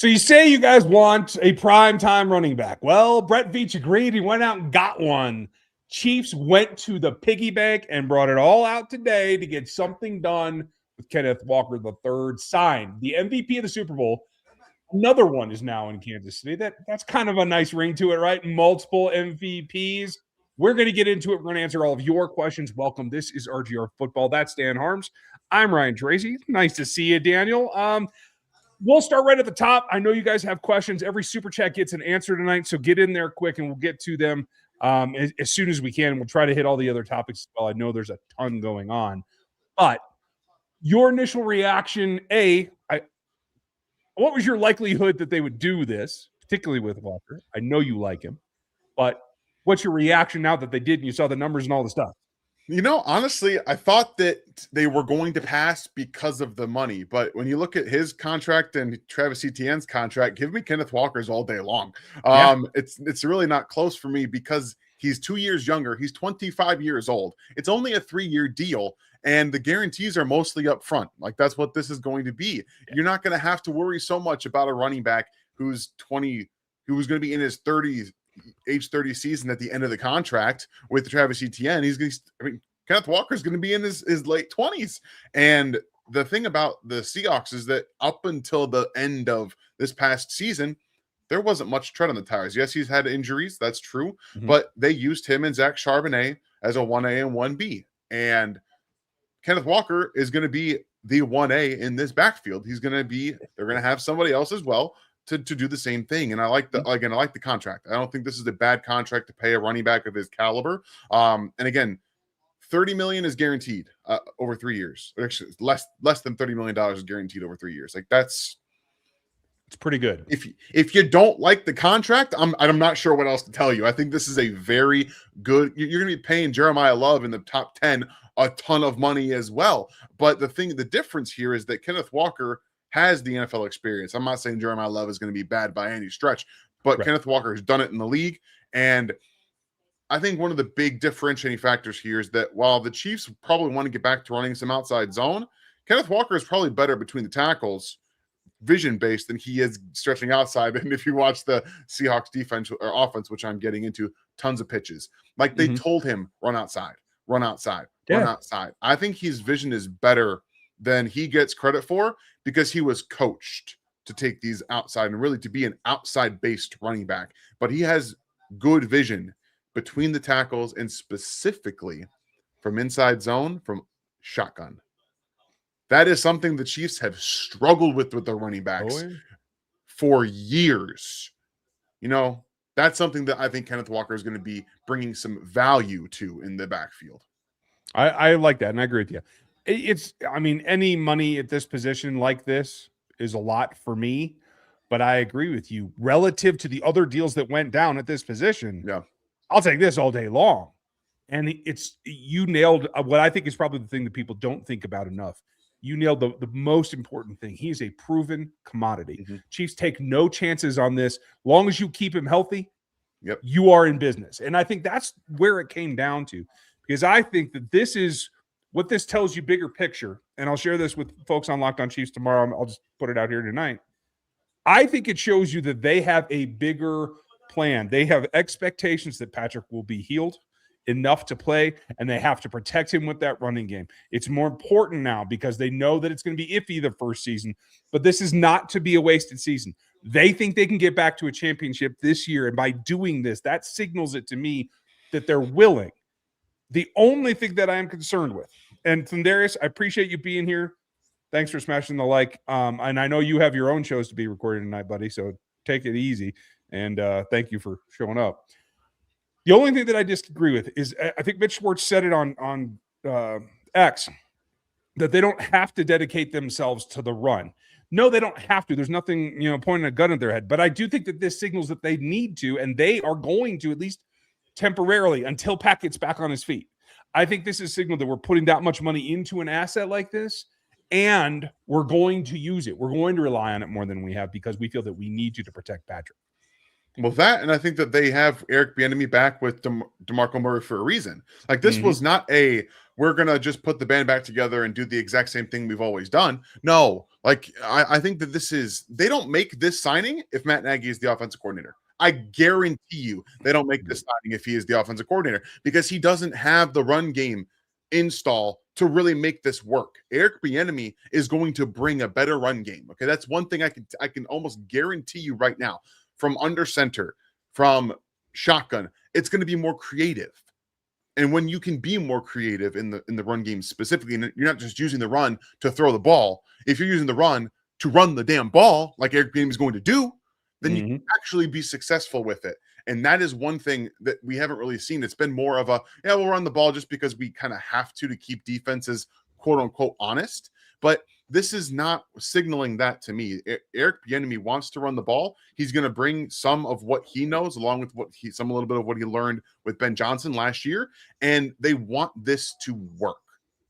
So you say you guys want a prime time running back. Well, Brett Veach agreed. He went out and got one. Chiefs went to the piggy bank and brought it all out today to get something done with Kenneth Walker III signed. The MVP of the Super Bowl. Another one is now in Kansas City. That's kind of a nice ring to it, right? Multiple MVPs. We're going to get into it. We're going to answer all of your questions. Welcome. This is RGR Football. That's Dan Harms. I'm Ryan Tracy. Nice to see you, Daniel. We'll start right at the top. I know you guys have questions. Every super chat gets an answer tonight, so get in there quick, and we'll get to them as soon as we can. We'll try to hit all the other topics as well. I know there's a ton going on. But your initial reaction, what was your likelihood that they would do this, particularly with Walker? I know you like him, but what's your reaction now that they did and you saw the numbers and all the stuff? You know, honestly, I thought that they were going to pass because of the money. But when you look at his contract and Travis Etienne's contract, give me Kenneth Walker's all day long. It's really not close for me because he's 2 years younger. He's 25 years old. It's only a 3-year deal, and the guarantees are mostly up front. Like, that's what this is going to be. You're not going to have to worry so much about a running back who's 20, who's going to be in his 30s. Age 30 season at the end of the contract with Travis Etienne. Kenneth Walker is going to be in his late 20s. And the thing about the Seahawks is that up until the end of this past season, there wasn't much tread on the tires. Yes, he's had injuries. That's true. Mm-hmm. But they used him and Zach Charbonnet as a 1A and 1B. And Kenneth Walker is going to be the 1A in this backfield. They're going to have somebody else as well to do the same thing. And I like the contract. I don't think this is a bad contract to pay a running back of his caliber. And again, $30 million is guaranteed over 3 years. Actually, less than $30 million is guaranteed over 3 years. Like, it's pretty good. If you don't like the contract, I'm not sure what else to tell you. I think this is a very good. You're going to be paying Jeremiah Love in the top 10 a ton of money as well. But the difference here is that Kenneth Walker has the NFL experience. I'm not saying Jeremiah Love is going to be bad by any stretch, but right. Kenneth Walker has done it in the league. And I think one of the big differentiating factors here is that while the Chiefs probably want to get back to running some outside zone, Kenneth Walker is probably better between the tackles, vision-based, than he is stretching outside. And if you watch the Seahawks defense or offense, which I'm getting into, tons of pitches. Like, they told him, run outside, run outside, run outside. I think his vision is better than he gets credit for, because he was coached to take these outside and really to be an outside-based running back. But he has good vision between the tackles and specifically from inside zone, from shotgun. That is something the Chiefs have struggled with their running backs for years. You know, that's something that I think Kenneth Walker is going to be bringing some value to in the backfield. I like that, and I agree with you. Any money at this position like this is a lot for me, but I agree with you. Relative to the other deals that went down at this position, I'll take this all day long. And you nailed what I think is probably the thing that people don't think about enough. You nailed the most important thing. He is a proven commodity. Mm-hmm. Chiefs take no chances on this. Long as you keep him healthy, you are in business. And I think that's where it came down to, because I think that this is what this tells you, bigger picture, and I'll share this with folks on Locked On Chiefs tomorrow. I'll just put it out here tonight. I think it shows you that they have a bigger plan. They have expectations that Patrick will be healed enough to play, and they have to protect him with that running game. It's more important now because they know that it's going to be iffy the first season, but this is not to be a wasted season. They think they can get back to a championship this year, and by doing this, that signals it to me that they're willing. The only thing that I am concerned with, and Thundarius, I appreciate you being here. Thanks for smashing the like. And I know you have your own shows to be recorded tonight, buddy, so take it easy. And thank you for showing up. The only thing that I disagree with is I think Mitch Schwartz said it on X, that they don't have to dedicate themselves to the run. No, they don't have to. There's nothing, pointing a gun at their head. But I do think that this signals that they need to, and they are going to, at least temporarily, until Pat gets back on his feet. I think this is a signal that we're putting that much money into an asset like this, and we're going to use it. We're going to rely on it more than we have because we feel that we need to protect Patrick. Well, that, and I think that they have Eric Bieniemy back with DeMarco Murray for a reason. Like, this was not a we're going to just put the band back together and do the exact same thing we've always done. No, like I think that they don't make this signing if Matt Nagy is the offensive coordinator. I guarantee you they don't make this signing if he is the offensive coordinator, because he doesn't have the run game install to really make this work. Eric Bieniemy is going to bring a better run game. Okay, that's one thing I can almost guarantee you right now. From under center, from shotgun, it's going to be more creative. And when you can be more creative in the run game specifically, and you're not just using the run to throw the ball, if you're using the run to run the damn ball like Eric Bieniemy is going to do, then you can actually be successful with it. And that is one thing that we haven't really seen. It's been more of a, yeah, we'll run the ball just because we kind of have to keep defenses quote unquote honest. But this is not signaling that to me. Eric Bieniemy wants to run the ball. He's going to bring some of what he knows along with a little bit of what he learned with Ben Johnson last year. And they want this to work.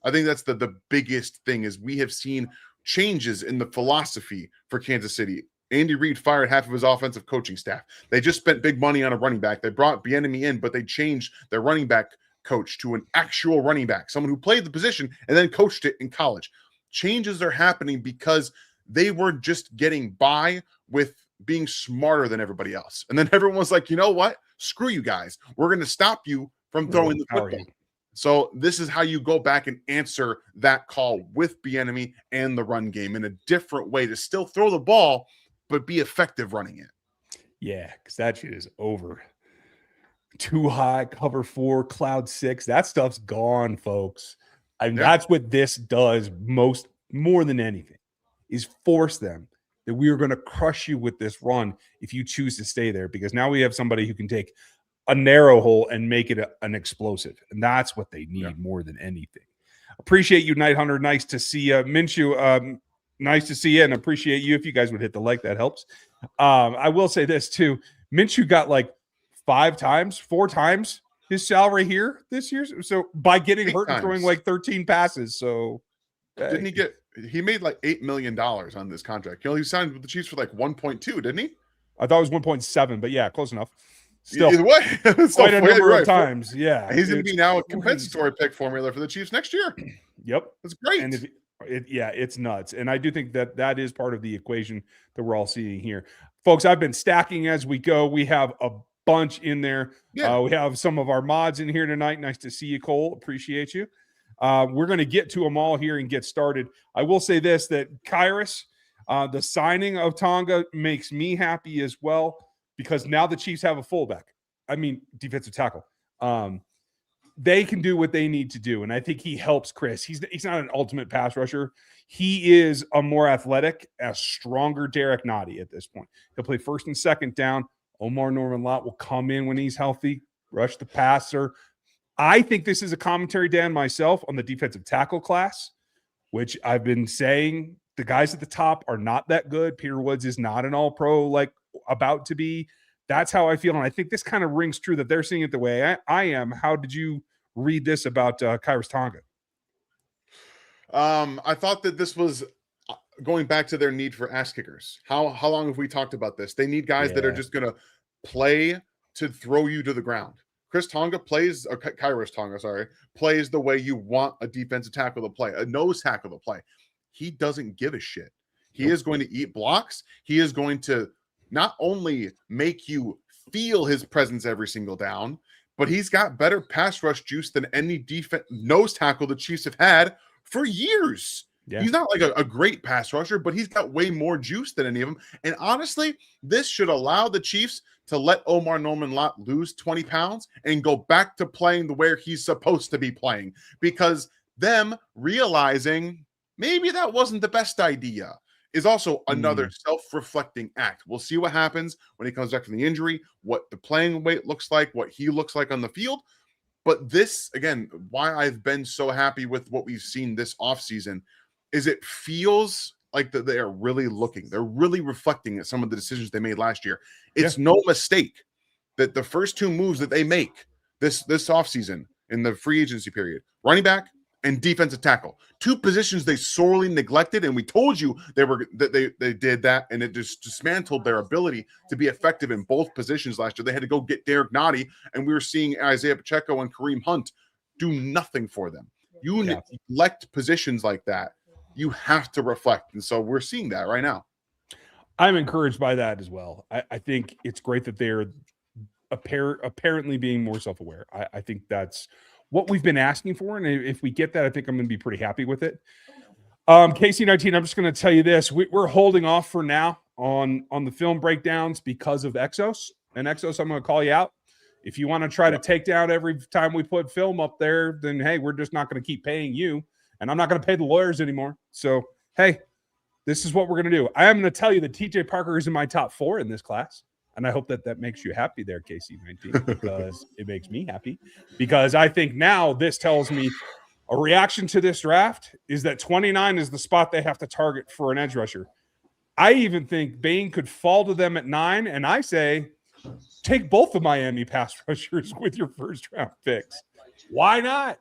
I think that's the biggest thing is we have seen changes in the philosophy for Kansas City. Andy Reid fired half of his offensive coaching staff. They just spent big money on a running back. They brought Bieniemy in, but they changed their running back coach to an actual running back, someone who played the position and then coached it in college. Changes are happening because they were just getting by with being smarter than everybody else. And then everyone was like, you know what? Screw you guys. We're going to stop you from throwing the football. So this is how you go back and answer that call with Bieniemy and the run game in a different way to still throw the ball, but be effective running it. Yeah, because that shit is over. Too high, cover 4, cloud 6. That stuff's gone, folks. That's what this does more than anything, is force them that we are going to crush you with this run if you choose to stay there, because now we have somebody who can take a narrow hole and make it an explosive. And that's what they need more than anything. Appreciate you, Night Hunter. Nice to see you. Minshew, nice to see you, and appreciate you. If you guys would hit the like, that helps. I will say this too. Minshew got like 4 times his salary here this year. So by getting hurt and throwing like 13 passes. So didn't he made like $8 million on this contract. He signed with the Chiefs for like 1.2, didn't he? I thought it was 1.7, but yeah, close enough. Still, either way, quite a number of times. Yeah, he's going to be now a compensatory pick formula for the Chiefs next year. Yep, that's great. And it's nuts. And I do think that is part of the equation that we're all seeing here, folks. I've been stacking as we go. We have a bunch in there. Yeah. We have some of our mods in here tonight. Nice to see you, Cole. Appreciate you. We're going to get to them all here and get started. I will say this, that Kairos, the signing of Tonga makes me happy as well, because now the Chiefs have a fullback. I mean, defensive tackle. They can do what they need to do, and I think he helps Chris. He's not an ultimate pass rusher. He is a more athletic, a stronger Derek Nottie at this point. He'll play first and second down. Omar Norman-Lott will come in when he's healthy, rush the passer. I think this is a commentary, Dan, myself, on the defensive tackle class, which I've been saying the guys at the top are not that good. Peter Woods is not an all-pro like about to be. That's how I feel, and I think this kind of rings true that they're seeing it the way I am. How did you read this about Kairos Tonga? I thought that this was going back to their need for ass kickers. How long have we talked about this? They need guys that are just going to play to throw you to the ground. Kairos Tonga plays the way you want a defensive tackle to play, a nose tackle to play. He doesn't give a shit. He is going to eat blocks. He is going to not only make you feel his presence every single down, but he's got better pass rush juice than any nose tackle the Chiefs have had for years. Yeah. He's not like a great pass rusher, but he's got way more juice than any of them. And honestly, this should allow the Chiefs to let Omar Norman-Lott lose 20 pounds and go back to playing the way he's supposed to be playing, because them realizing maybe that wasn't the best idea is also another self-reflecting act. We'll see what happens when he comes back from the injury, what the playing weight looks like, what he looks like on the field. But this, again, why I've been so happy with what we've seen this offseason is it feels like that they are really looking. They're really reflecting at some of the decisions they made last year. It's no mistake that the first 2 moves that they make this offseason in the free agency period, running back and defensive tackle, 2 positions they sorely neglected, and we told you they did that, and it just dismantled their ability to be effective in both positions last year. They had to go get Derek Nottie, and we were seeing Isaiah Pacheco and Kareem Hunt do nothing for them. You elect positions like that, you have to reflect. And so we're seeing that right now. I'm encouraged by that as well. I think it's great that they're apparently being more self-aware. I think that's what we've been asking for. And if we get that, I think I'm going to be pretty happy with it. KC19, I'm just going to tell you this. We're holding off for now on the film breakdowns because of Exos. And Exos, I'm going to call you out. If you want to try to take down every time we put film up there, then, hey, we're just not going to keep paying you. And I'm not going to pay the lawyers anymore. So, hey, this is what we're going to do. I am going to tell you that TJ Parker is in my top 4 in this class. And I hope that makes you happy there, KC19, because it makes me happy. Because I think now this tells me a reaction to this draft is that 29 is the spot they have to target for an edge rusher. I even think Bain could fall to them at 9. And I say, take both the Miami pass rushers with your first round picks. Why not?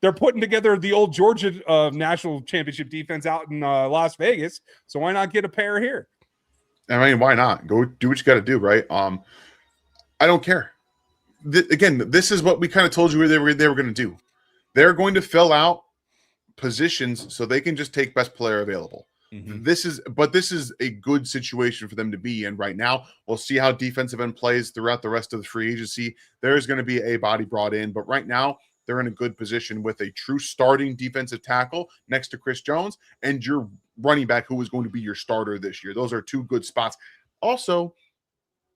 They're putting together the old Georgia national championship defense out in Las Vegas. So why not get a pair here? I mean, why not? Go do what you got to do, right? I don't care. Again, this is what we kind of told you they were going to do. They're going to fill out positions so they can just take best player available. Mm-hmm. This is a good situation for them to be in right now. We'll see how defensive end plays throughout the rest of the free agency. There's going to be a body brought in, but right now they're in a good position with a true starting defensive tackle next to Chris Jones and your running back who is going to be your starter this year. Those are 2 good spots. Also,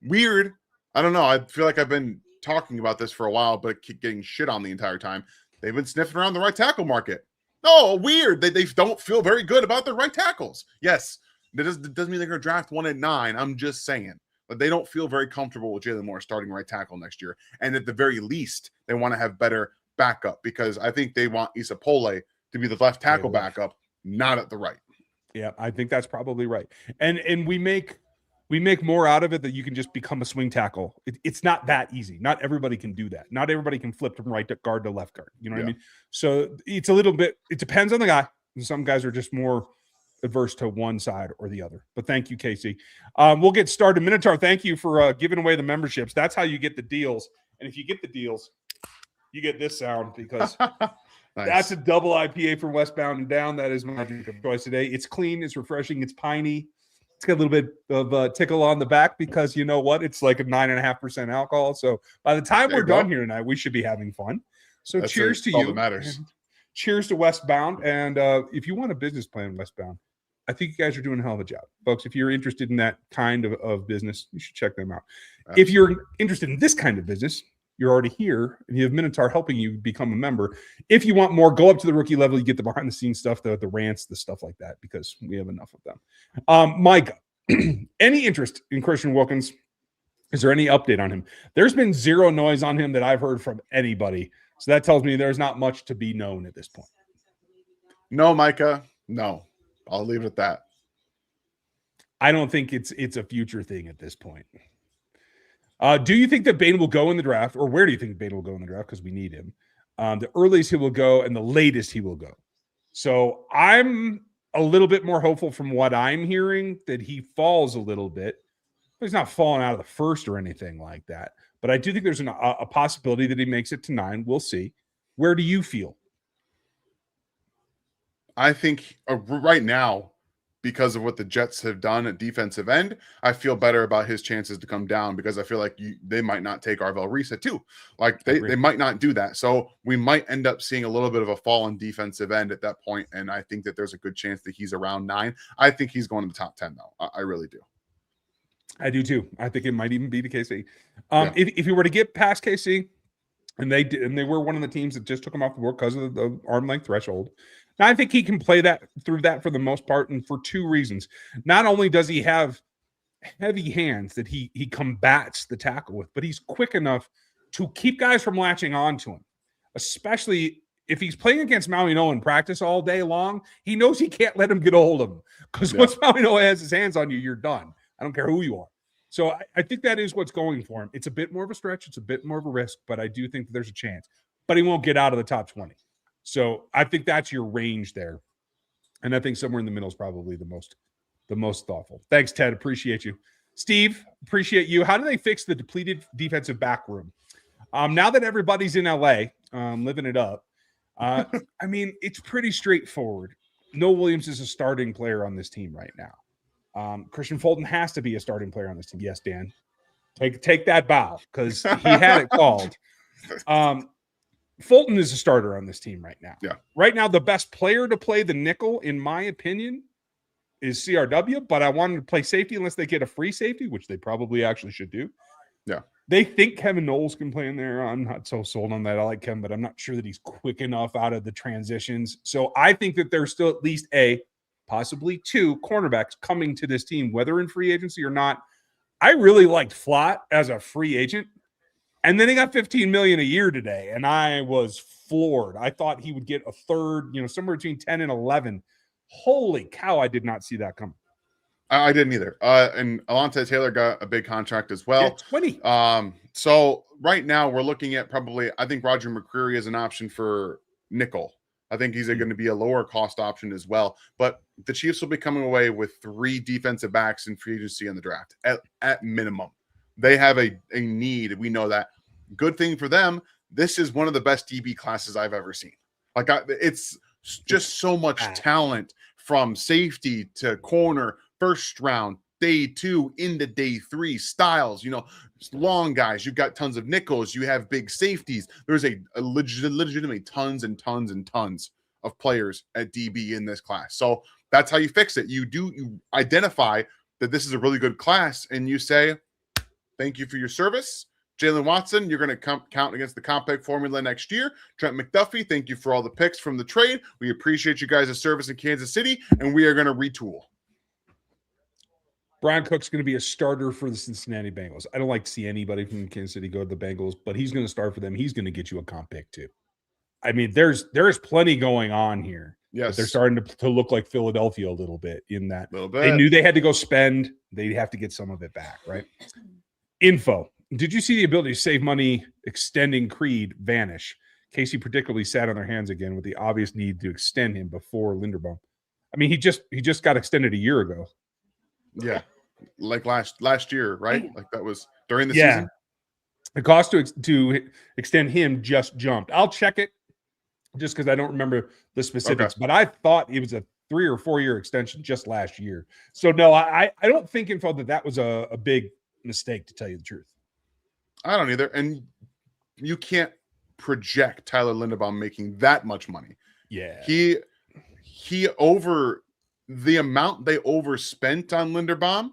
weird. I don't know. I feel like I've been talking about this for a while, but getting shit on the entire time. They've been sniffing around the right tackle market. No, weird. They don't feel very good about their right tackles. Yes, that doesn't mean they're going to draft one at 9. I'm just saying. But they don't feel very comfortable with Jalen Moore starting right tackle next year. And at the very least, they want to have better backup because I think they want Isapole to be the left tackle backup, not at the right. Yeah, I think that's probably right. And we make more out of it that you can just become a swing tackle. It's not that easy. Not everybody can do that. Not everybody can flip from right guard to left guard. You know what I mean? So it's a little bit, it depends on the guy. Some guys are just more adverse to one side or the other. But thank you, Casey. We'll get started. Minotaur, thank you for giving away the memberships. That's how you get the deals. And if you get the deals, you get this sound because nice. That's a double IPA from Westbound and Down. That is my drink of choice today. It's clean. It's refreshing. It's piney. It's got a little bit of tickle on the back because you know what? It's like a 9.5% alcohol. So by the time we're done here tonight, we should be having fun. So cheers to you. All that matters. Cheers to Westbound. And if you want a business plan, Westbound, I think you guys are doing a hell of a job. Folks, if you're interested in that kind of business, you should check them out. Absolutely. If you're interested in this kind of business, you're already here, and you have Minotaur helping you become a member. If you want more, go up to the rookie level. You get the behind-the-scenes stuff, the rants, the stuff like that, because we have enough of them. Mike, any interest in Christian Wilkins? Is there any update on him? There's been zero noise on him that I've heard from anybody, so that tells me there's not much to be known at this point. No, Micah, no. I'll leave it at that. I don't think it's a future thing at this point. Do you think that Bain will go in the draft, or where do you think Bain will go in the draft? Because we need him. The earliest he will go and the latest he will go. So I'm a little bit more hopeful from what I'm hearing that he falls a little bit. He's not falling out of the first or anything like that. But I do think there's a possibility that he makes it to 9. We'll see. Where do you feel? I think right now, because of what the Jets have done at defensive end, I feel better about his chances to come down because I feel like they might not take Arvell Reese at 2. Like they might not do that. So we might end up seeing a little bit of a fall in defensive end at that point. And I think that there's a good chance that he's around 9. I think he's going to the top 10 though. I really do. I do too. I think it might even be to KC. If you were to get past KC, and they were one of the teams that just took him off the board because of the arm length threshold. Now, I think he can play that through that for the most part, and for 2 reasons. Not only does he have heavy hands that he combats the tackle with, but he's quick enough to keep guys from latching on to him, especially if he's playing against Maui Noah in practice all day long. He knows he can't let him get a hold of him because once Maui Noah has his hands on you, you're done. I don't care who you are. So I think that is what's going for him. It's a bit more of a stretch. It's a bit more of a risk, but I do think that there's a chance. But he won't get out of the top 20. So I think that's your range there. And I think somewhere in the middle is probably the most thoughtful. Thanks, Ted. Appreciate you. Steve, appreciate you. How do they fix the depleted defensive back room? Now that everybody's in LA, living it up, I mean, it's pretty straightforward. Noah Williams is a starting player on this team right now. Christian Fulton has to be a starting player on this team. Yes, Dan. Take that bow because he had it called. Fulton is a starter on this team right now. Yeah. Right now, the best player to play the nickel, in my opinion, is CRW, but I want him to play safety unless they get a free safety, which they probably actually should do. Yeah. They think Kevin Knowles can play in there. I'm not so sold on that. I like Kevin, but I'm not sure that he's quick enough out of the transitions. So I think that there's still at least possibly two cornerbacks coming to this team, whether in free agency or not. I really liked Flott as a free agent. And then he got $15 million a year today, and I was floored. I thought he would get a third, somewhere between 10 and 11. Holy cow, I did not see that coming. I didn't either. And Alontae Taylor got a big contract as well. Yeah, 20. So right now we're looking at probably, I think Roger McCreary is an option for nickel. I think he's going to be a lower cost option as well. But the Chiefs will be coming away with 3 defensive backs in free agency in the draft at minimum. They have a need. We know that. Good thing for them. This is one of the best DB classes I've ever seen. It's just so much talent from safety to corner, first round, day 2 into day 3 styles. Long guys. You've got tons of nickels. You have big safeties. There's a legitimately tons and tons and tons of players at DB in this class. So that's how you fix it. You identify that this is a really good class, and you say, thank you for your service. Jalen Watson, you're going to count against the comp pick formula next year. Trent McDuffie, thank you for all the picks from the trade. We appreciate you guys' service in Kansas City, and we are going to retool. Brian Cook's going to be a starter for the Cincinnati Bengals. I don't like to see anybody from Kansas City go to the Bengals, but he's going to start for them. He's going to get you a comp pick too. I mean, there is plenty going on here. Yes. They're starting to look like Philadelphia a little bit in that. Little bit. They knew they had to go spend. They'd have to get some of it back, right? Info. Did you see the ability to save money extending Creed vanish? Casey particularly sat on their hands again with the obvious need to extend him before Linderbaum. I mean, he just got extended a year ago. Yeah, like last year, right? Like that was during the season. The cost to extend him just jumped. I'll check it just because I don't remember the specifics, but I thought it was a 3 or 4 year extension just last year. So no, I don't think info that was a big mistake, to tell you the truth. I don't either. And you can't project Tyler Linderbaum making that much money. Yeah. He over the amount they overspent on Linderbaum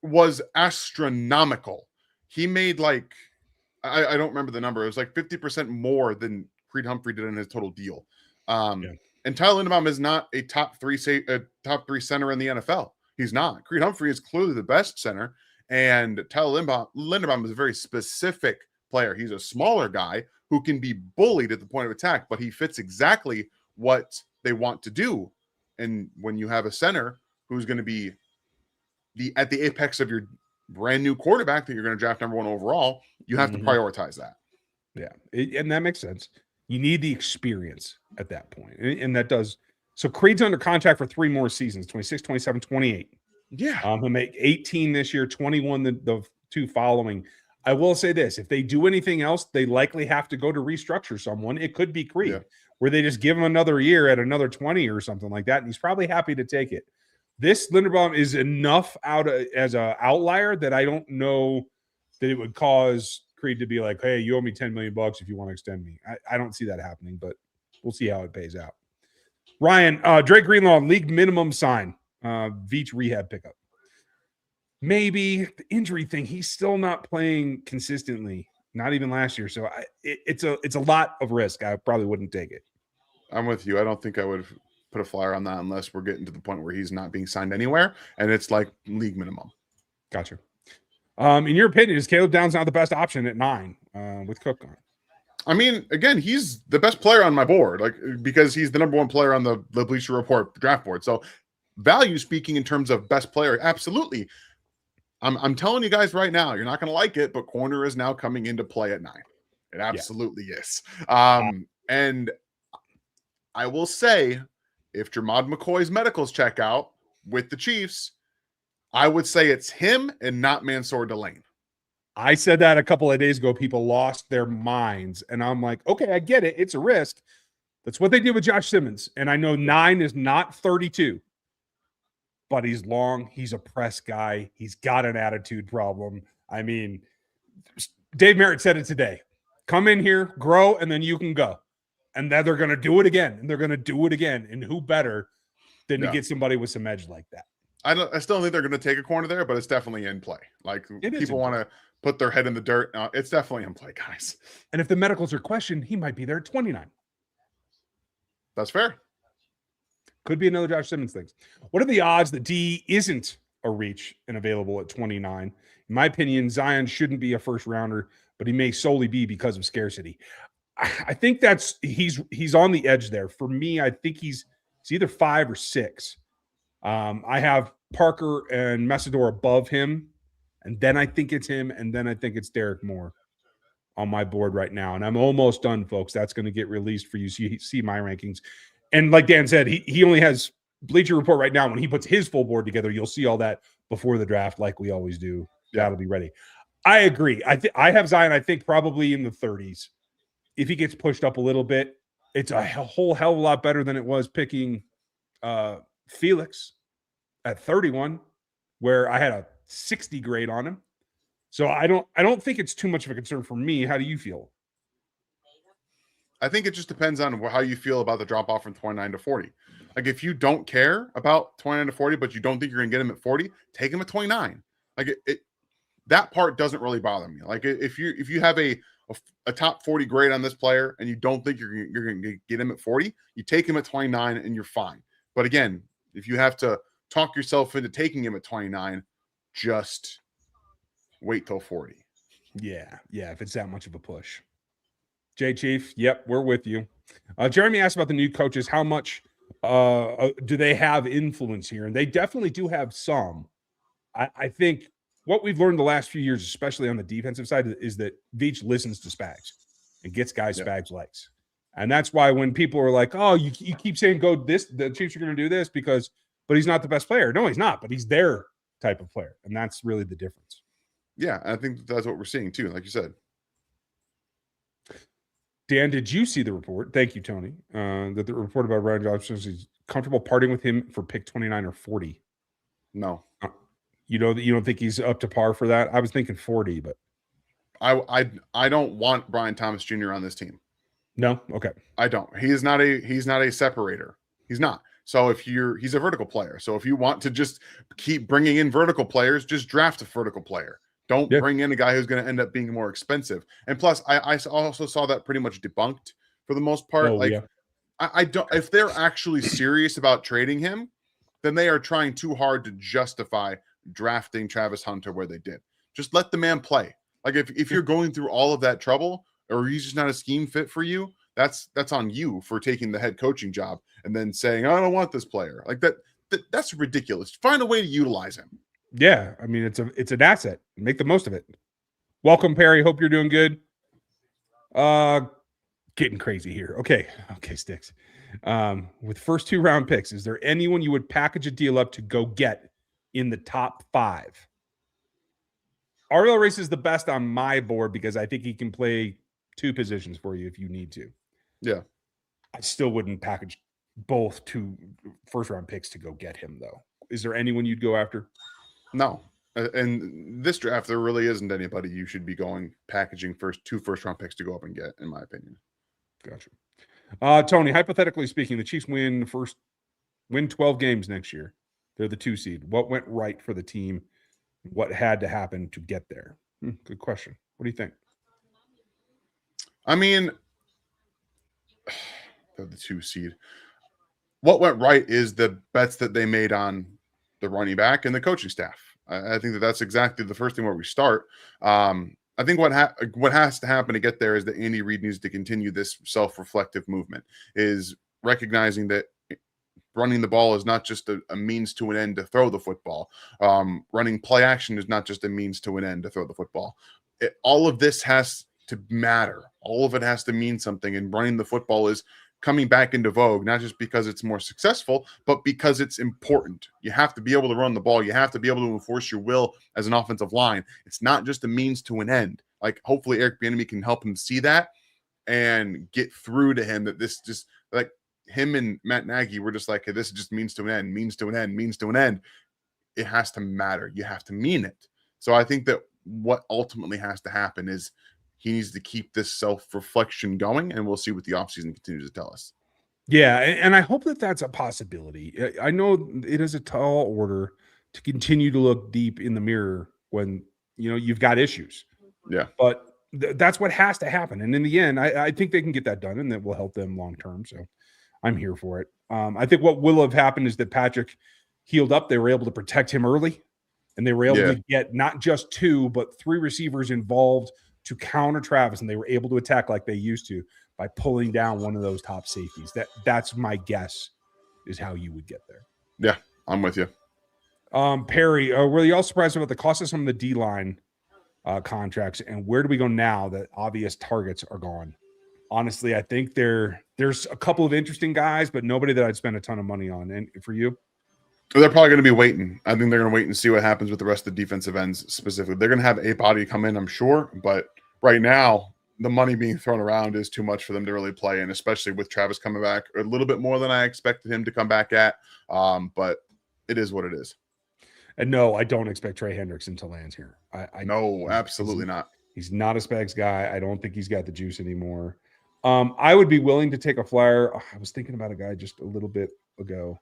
was astronomical. He made I don't remember the number. It was like 50% more than Creed Humphrey did in his total deal. And Tyler Linderbaum is not a top three center in the NFL. He's not. Creed Humphrey is clearly the best center. And Tyler Linderbaum is a very specific player. He's a smaller guy who can be bullied at the point of attack, but he fits exactly what they want to do. And when you have a center who's going to be at the apex of your brand new quarterback that you're going to draft number 1 overall, you have to prioritize that. Yeah, and that makes sense. You need the experience at that point. And that does. So Creed's under contract for 3 more seasons, 26, 27, 28. Yeah. He'll make 18 this year, 21 the 2 following. I will say this. If they do anything else, they likely have to go to restructure someone. It could be Creed, where they just give him another year at another 20 or something like that, and he's probably happy to take it. This Linderbaum is enough as an outlier that I don't know that it would cause Creed to be like, hey, you owe me $10 million if you want to extend me. I don't see that happening, but we'll see how it pays out. Ryan, Drake Greenlaw, league minimum sign. Veach rehab pickup. Maybe the injury thing. He's still not playing consistently. Not even last year. So it's a lot of risk. I probably wouldn't take it. I'm with you. I don't think I would put a flyer on that unless we're getting to the point where he's not being signed anywhere and it's like league minimum. Gotcha. In your opinion, is Caleb Downs now the best option at 9 with Cook on? I mean, again, he's the best player on my board, because he's the number 1 player on the Bleacher Report draft board. So value speaking in terms of best player, absolutely. I'm telling you guys right now, you're not going to like it, but corner is now coming into play at 9. It absolutely is. And I will say, if Jermod McCoy's medicals check out with the Chiefs, I would say it's him and not Mansour Delane. I said that a couple of days ago. People lost their minds. And I'm like, okay, I get it. It's a risk. That's what they did with Josh Simmons. And I know 9 is not 32, but he's long. He's a press guy. He's got an attitude problem. I mean, Dave Merritt said it today. Come in here, grow, and then you can go. And then they're going to do it again. And they're going to do it again. And who better than to get somebody with some edge like that? I still don't think they're going to take a corner there, but it's definitely in play. Like, people want to put their head in the dirt. It's definitely in play, guys. And if the medicals are questioned, he might be there at 29. That's fair. Could be another Josh Simmons thing. What are the odds that D isn't a reach and available at 29? In my opinion, Zion shouldn't be a first rounder, but he may solely be because of scarcity. I think he's on the edge there. For me, I think he's either 5 or 6. I have Parker and Messidor above him, and then I think it's him, and then I think it's Derek Moore on my board right now. And I'm almost done, folks. That's going to get released for you. So you see my rankings. And like Dan said, he only has Bleacher Report right now. When he puts his full board together, you'll see all that before the draft, like we always do. Yeah. That'll be ready. I agree. I have Zion, I think, probably in the 30s. If he gets pushed up a little bit, it's a whole hell of a lot better than it was picking Felix at 31, where I had a 60 grade on him. So I don't think it's too much of a concern for me. How do you feel? I think it just depends on how you feel about the drop off from 29 to 40. Like, if you don't care about 29 to 40, but you don't think you're going to get him at 40, take him at 29. Like, that part doesn't really bother me. Like, if you have a top 40 grade on this player and you don't think you're going to get him at 40, you take him at 29 and you're fine. But again, if you have to talk yourself into taking him at 29, just wait till 40. Yeah. If it's that much of a push. Jay Chief, yep, we're with you. Jeremy asked about the new coaches. How much do they have influence here? And they definitely do have some. I think what we've learned the last few years, especially on the defensive side, is that Veach listens to Spags and gets guys Spags likes. And that's why when people are like, oh, you keep saying go this, the Chiefs are going to do this but he's not the best player. No, he's not, but he's their type of player. And that's really the difference. Yeah, I think that's what we're seeing too, like you said. Dan, did you see the report? Thank you, Tony. That the report about Ryan Johnson is comfortable parting with him for pick 29 or 40. No. You don't think he's up to par for that? I was thinking 40, but I don't want Brian Thomas Jr. on this team. No? Okay. I don't. He's not a separator. He's not. So he's a vertical player. So if you want to just keep bringing in vertical players, just draft a vertical player. Don't bring in a guy who's going to end up being more expensive. And plus, I also saw that pretty much debunked for the most part. I don't. If they're actually serious about trading him, then they are trying too hard to justify drafting Travis Hunter where they did. Just let the man play. Like, if you're going through all of that trouble, or he's just not a scheme fit for you, that's on you for taking the head coaching job and then saying, I don't want this player. Like that's ridiculous. Find a way to utilize him. Yeah, I mean, it's an asset. Make the most of it. Welcome, Perry. Hope you're doing good. Getting crazy here. Okay, Sticks. With first 2 round picks, is there anyone you would package a deal up to go get in the top 5? Ariel Race is the best on my board because I think he can play 2 positions for you if you need to. Yeah. I still wouldn't package both 2 first round picks to go get him, though. Is there anyone you'd go after? No. And this draft, there really isn't anybody you should be packaging 2 first round picks to go up and get, in my opinion. Gotcha. Tony, hypothetically speaking, the Chiefs win 12 games next year. They're the 2 seed. What went right for the team? What had to happen to get there? Good question. What do you think? I mean, they're the 2 seed. What went right is the bets that they made on the running back and the coaching staff. I think that's exactly the first thing where we start. I think what has to happen to get there is that Andy Reid needs to continue this self-reflective movement, is recognizing that running the ball is not just a means to an end to throw the football. Running play action is not just a means to an end to throw the football. All of this has to matter. All of it has to mean something, and running the football is coming back into vogue, not just because it's more successful, but because it's important. You have to be able to run the ball. You have to be able to enforce your will as an offensive line. It's not just a means to an end. Like, hopefully Eric Bieniemy can help him see that and get through to him that this just, like, him and Matt Nagy were just like, hey, this just means to an end, means to an end, means to an end. It has to matter. You have to mean it. So I think that what ultimately has to happen is he needs to keep this self-reflection going, and we'll see what the offseason continues to tell us. Yeah, and I hope that that's a possibility. I know it is a tall order to continue to look deep in the mirror when you've got issues. Yeah, but that's what has to happen. And in the end, I think they can get that done, and that will help them long term. So I'm here for it. I think what will have happened is that Patrick healed up. They were able to protect him early, and they were able to get not just 2, but 3 receivers involved to counter Travis, and they were able to attack like they used to by pulling down one of those top safeties. That's my guess is how you would get there. Yeah, I'm with you. Perry, were you all surprised about the cost of some of the D-line contracts, and where do we go now that obvious targets are gone? Honestly, I think there's a couple of interesting guys, but nobody that I'd spend a ton of money on. And for you? They're probably going to be waiting. I think they're going to wait and see what happens with the rest of the defensive ends specifically. They're going to have a body come in, I'm sure, but right now the money being thrown around is too much for them to really play in, especially with Travis coming back a little bit more than I expected him to come back at. But it is what it is. And no, I don't expect Trey Hendrickson to land here. No, absolutely not. He's not a Spags guy. I don't think he's got the juice anymore. I would be willing to take a flyer. I was thinking about a guy just a little bit ago.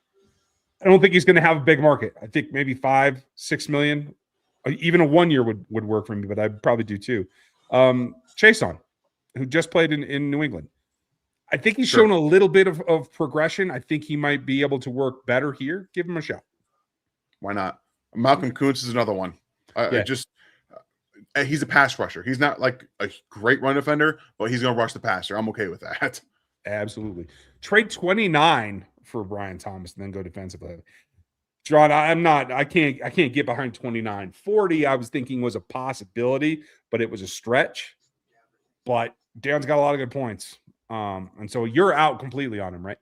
I don't think he's going to have a big market. I think maybe 5-6 million. Even a 1 year would work for me, but I'd probably do 2. Chason, who just played in New England. I think he's shown a little bit of progression. I think he might be able to work better here. Give him a shot. Why not? Malcolm Kuntz is another one. He's a pass rusher. He's not like a great run defender, but he's going to rush the passer. I'm okay with that. Absolutely. Trade 29 for Brian Thomas and then go defensively. John, I can't get behind 29. 40, I was thinking was a possibility, but it was a stretch. But Dan's got a lot of good points. And so you're out completely on him, right?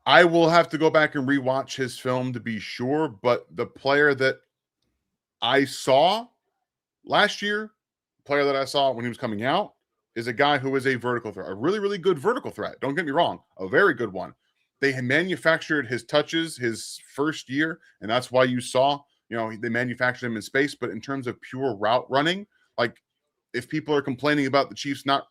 I will have to go back and rewatch his film to be sure, but the player that I saw last year, player that I saw when he was coming out, is a guy who is a vertical threat, a really, really good vertical threat. Don't get me wrong, a very good one. They had manufactured his touches his first year, and that's why you saw, they manufactured him in space. But in terms of pure route running, like if people are complaining about the Chiefs not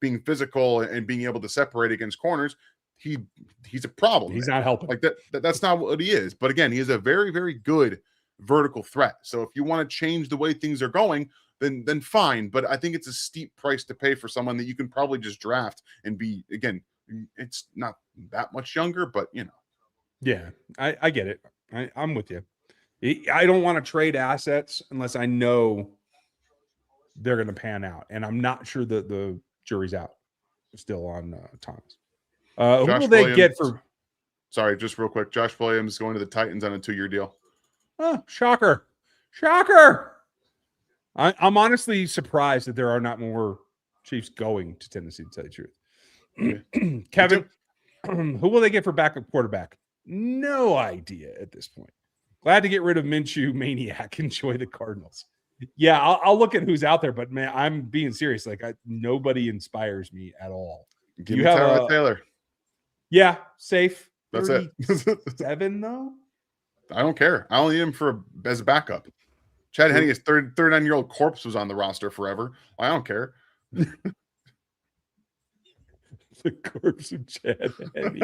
being physical and being able to separate against corners, he's a problem. He's not helping. Like that's not what he is. But again, he is a very, very good vertical threat. So if you want to change the way things are going, then fine. But I think it's a steep price to pay for someone that you can probably just draft and be, again, it's not that much younger, but Yeah, I get it. I'm with you. I don't want to trade assets unless I know they're going to pan out. And I'm not sure that the jury's out still on Thomas. Who will they get for? Sorry, just real quick. Josh Williams going to the Titans on a 2-year deal. Oh, shocker. I'm honestly surprised that there are not more Chiefs going to Tennessee, to tell you the truth. Kevin, who will they get for backup quarterback? No idea at this point. Glad to get rid of Minshew Maniac. Enjoy the Cardinals. Yeah, I'll look at who's out there, but man, I'm being serious. Like nobody inspires me at all. Give me Tyrod Taylor. Yeah, safe. That's it. 7 though. I don't care. I only need him as a backup. Chad Henne's 39-year-old corpse was on the roster forever. I don't care. The corpse of Chad Henne.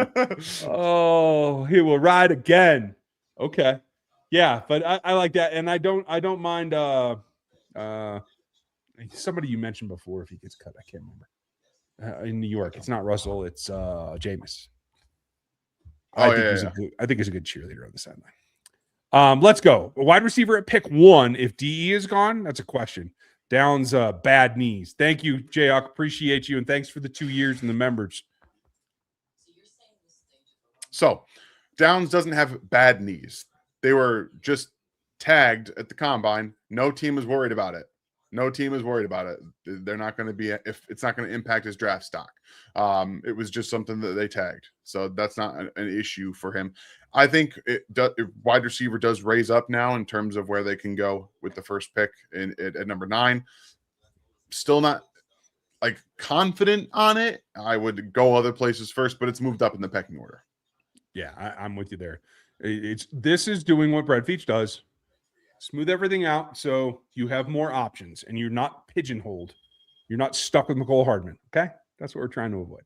Oh, he will ride again. Okay. Yeah, but I like that. And I don't mind somebody you mentioned before if he gets cut. I can't remember. In New York. It's not Russell, it's Jameis. I think he's a good cheerleader on the sideline. Let's go. A wide receiver at pick 1. If DE is gone, that's a question. Downs bad knees. Thank you, Jayok. Appreciate you, and thanks for the 2 years and the members. So, Downs doesn't have bad knees. They were just tagged at the combine. No team is worried about it. They're not going to be, if it's not going to impact his draft stock. It was just something that they tagged. So that's not an issue for him. I think wide receiver does raise up now in terms of where they can go with the first pick at number 9. Still not like confident on it, I would go other places first, but it's moved up in the pecking order. Yeah, I'm with you there. This is doing what Brett Veach does. Smooth everything out so you have more options and you're not pigeonholed. You're not stuck with McCole Hardman. Okay. That's what we're trying to avoid.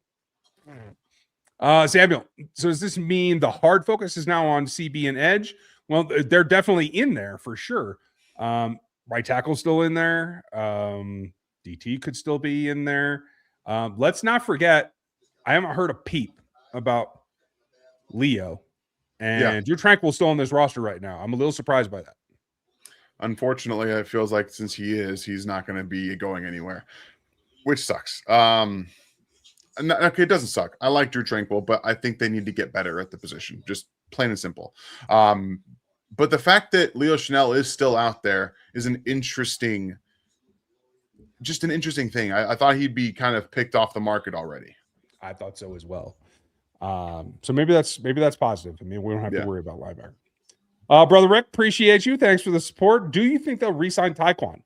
Samuel, so does this mean the hard focus is now on CB and edge? Well, they're definitely in there for sure. Right tackle still in there. DT could still be in there. Let's not forget, I haven't heard a peep about Leo, and Drew Tranquil's still on this roster right now. I'm a little surprised by that. Unfortunately, it feels like since he's not going to be going anywhere, which sucks. Okay, it doesn't suck. I like Drew Tranquil, but I think they need to get better at the position, just plain and simple. But the fact that Leo Chanel is still out there is an interesting thing. I thought he'd be kind of picked off the market already. I thought so as well. So maybe that's positive. I mean, we don't have to worry about linebacker. Brother Rick, appreciate you. Thanks for the support. Do you think they'll re-sign Tyquan?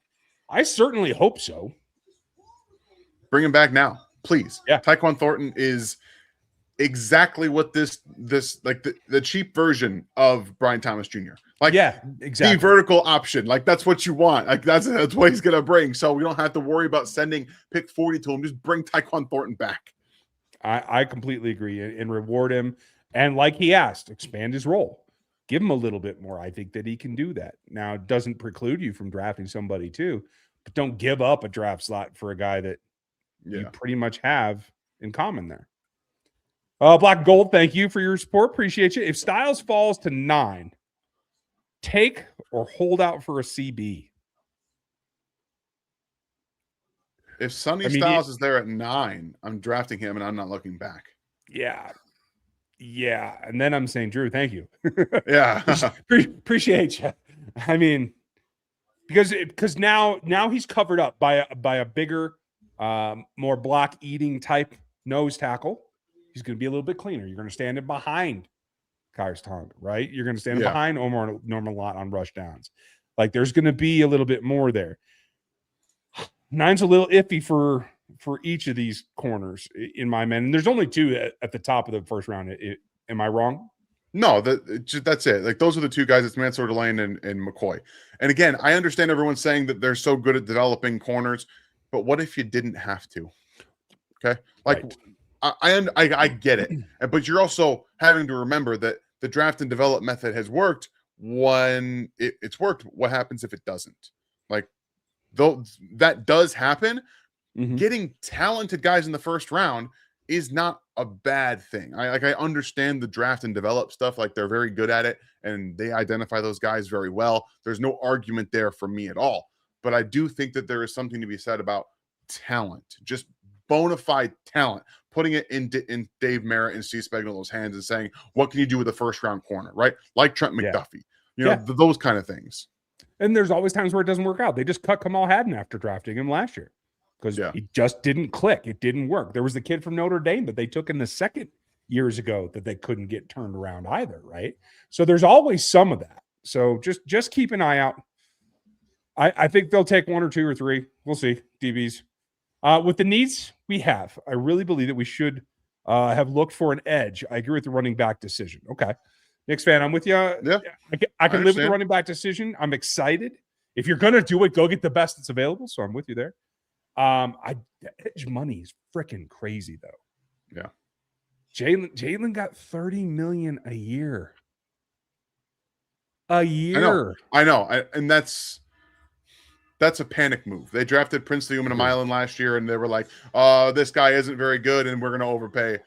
I certainly hope so. Bring him back now, please. Yeah. Tyquan Thornton is exactly what this like the cheap version of Brian Thomas Jr. Like, yeah, exactly. The vertical option. Like, that's what you want. Like, that's what he's gonna bring. So we don't have to worry about sending pick 40 to him. Just bring Tyquan Thornton back. I completely agree and reward him. And like he asked, expand his role. Give him a little bit more. I think that he can do that. Now, it doesn't preclude you from drafting somebody too, but don't give up a draft slot for a guy that you pretty much have in common there. Black Gold, thank you for your support. Appreciate you. If Styles falls to 9, take or hold out for a CB. If Styles is there at 9, I'm drafting him and I'm not looking back. Yeah. Yeah. And then I'm saying, Drew, thank you. Yeah. Appreciate you. I mean, because now he's covered up by a bigger, more block eating type nose tackle. He's going to be a little bit cleaner. You're going to stand in behind Kyrus Tonga, right? You're going to stand in behind Omar Norman-Lott on rush downs. Like, there's going to be a little bit more there. 9's a little iffy for each of these corners in my mind. And there's only 2 at the top of the first round. Am I wrong? No, that's it. Like, those are the 2 guys. It's Mansour Delane and McCoy. And again, I understand everyone saying that they're so good at developing corners, but what if you didn't have to? Okay. Like, right. I get it. But you're also having to remember that the draft and develop method has worked when it's worked. What happens if it doesn't? Like, though that does happen, getting talented guys in the first round is not a bad thing. I understand the draft and develop stuff. Like, they're very good at it and they identify those guys very well. There's no argument there for me at all. But I do think that there is something to be said about talent, just bona fide talent, putting it in Dave Merritt and Steve Spagnuolo's hands and saying, what can you do with a first round corner, right? Like Trent McDuffie, you know, those kind of things. And there's always times where it doesn't work out. They just cut Kamal Hadden after drafting him last year because he just didn't click. It didn't work. There was the kid from Notre Dame that they took in the second years ago that they couldn't get turned around either, right? So there's always some of that. So just keep an eye out. I think they'll take 1 or 2 or 3. We'll see, DBs. With the needs we have, I really believe that we should have looked for an edge. I agree with the running back decision. Okay. Knicks fan, I'm with you. Yeah, I can live with the running back decision. I'm excited. If you're going to do it, go get the best that's available. So I'm with you there. Edge money is freaking crazy, though. Yeah. Jalen got $30 million a year. A year. I know. And that's a panic move. They drafted Princely Umanamilan last year, and they were like, this guy isn't very good, and we're going to overpay.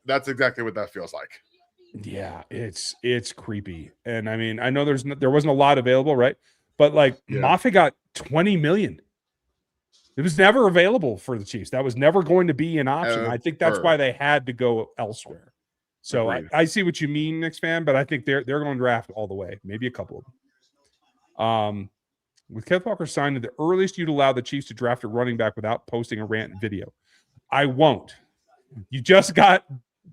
That's exactly what that feels like. Yeah, it's creepy. And I mean, I know there wasn't a lot available, right? But like Mafia got $20 million. It was never available for the Chiefs. That was never going to be an option. I think that's why they had to go elsewhere. So I see what you mean, Knicks fan, but I think they're going to draft all the way, maybe a couple of them. With Kenneth Walker signed, at the earliest you'd allow the Chiefs to draft a running back without posting a rant video. I won't. You just got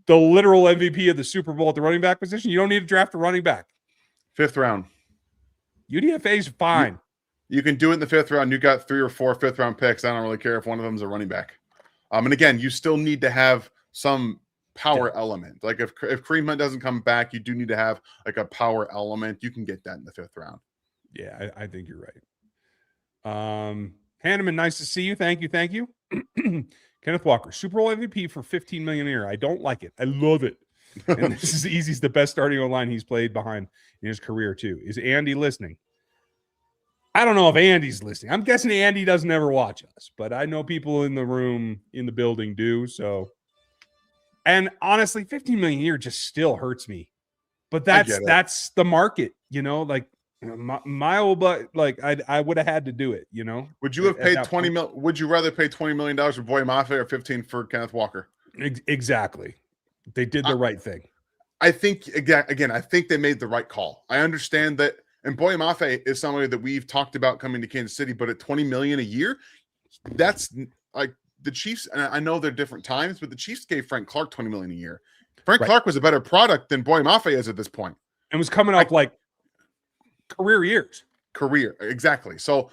the literal MVP of the Super Bowl at the running back position. You don't need to draft a running back. 5th round. UDFA is fine. You can do it in the 5th round. You got 3 or 4 5th-round picks. I don't really care if one of them is a running back. And again, you still need to have some power element. Like if Kareem Hunt doesn't come back, you do need to have like a power element. You can get that in the 5th round. Yeah, I think you're right. Hanneman, nice to see you. Thank you. Kenneth Walker, Super Bowl MVP for $15 million a year. I don't like it. I love it. And this is easy. The best starting O-line he's played behind in his career too. Is Andy listening? I don't know if Andy's listening. I'm guessing Andy doesn't ever watch us, but I know people in the room, in the building do. So, and honestly, 15 million a year just still hurts me. But that's the market, like my old butt, like I would have had to do it, Would you have paid 20 mil? Would you rather pay $20 million for Boye Mafe or 15 for Kenneth Walker? Exactly. They did the right thing. I think again, I think they made the right call. I understand that. And Boye Mafe is somebody that we've talked about coming to Kansas City, but at $20 million a year, that's like the Chiefs. And I know they're different times, but the Chiefs gave Frank Clark $20 million a year. Frank Clark was a better product than Boye Mafe is at this point, and was coming off like career years. Exactly. So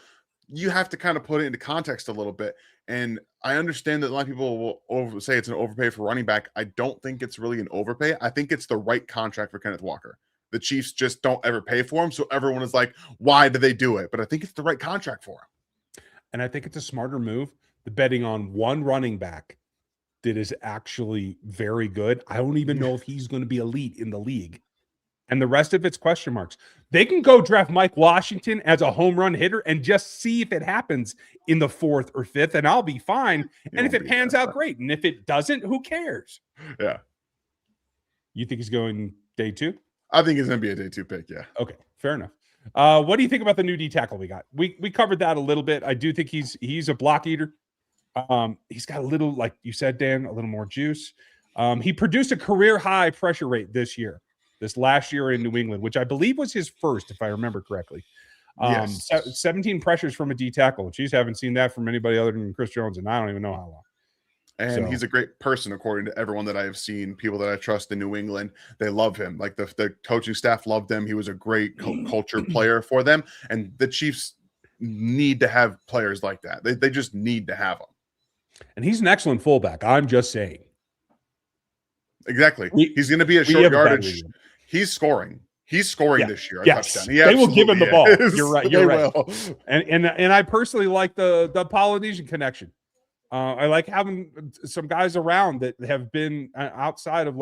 you have to kind of put it into context a little bit. And I understand that a lot of people will say it's an overpay for running back. I don't think it's really an overpay. I think it's the right contract for Kenneth Walker. The Chiefs just don't ever pay for him. So everyone is like, why do they do it? But I think it's the right contract for him. And I think it's a smarter move. The betting on one running back that is actually very good. I don't even know if he's going to be elite in the league. And the rest of it's question marks. They can go draft Mike Washington as a home run hitter and just see if it happens in the 4th or 5th, and I'll be fine. And if it pans out, great. And if it doesn't, who cares? Yeah. You think he's going day 2? I think he's going to be a day 2 pick. Yeah. Okay. Fair enough. What do you think about the new D tackle we got? We covered that a little bit. I do think he's a block eater. He's got a little, like you said, Dan, a little more juice. He produced a career high pressure rate this last year in New England, which I believe was his first, if I remember correctly. Yes. 17 pressures from a D tackle. Geez, haven't seen that from anybody other than Chris Jones, and I don't even know how long. And he's a great person, according to everyone that I have seen. People that I trust in New England, they love him. Like the coaching staff loved him. He was a great culture player for them. And the Chiefs need to have players like that. They just need to have them. And he's an excellent fullback. I'm just saying. Exactly. He's going to be a short yardage. He's scoring. He's scoring this year. Yes, they will give him the ball. You're right. You're right. And I personally like the Polynesian connection. I like having some guys around that have been outside of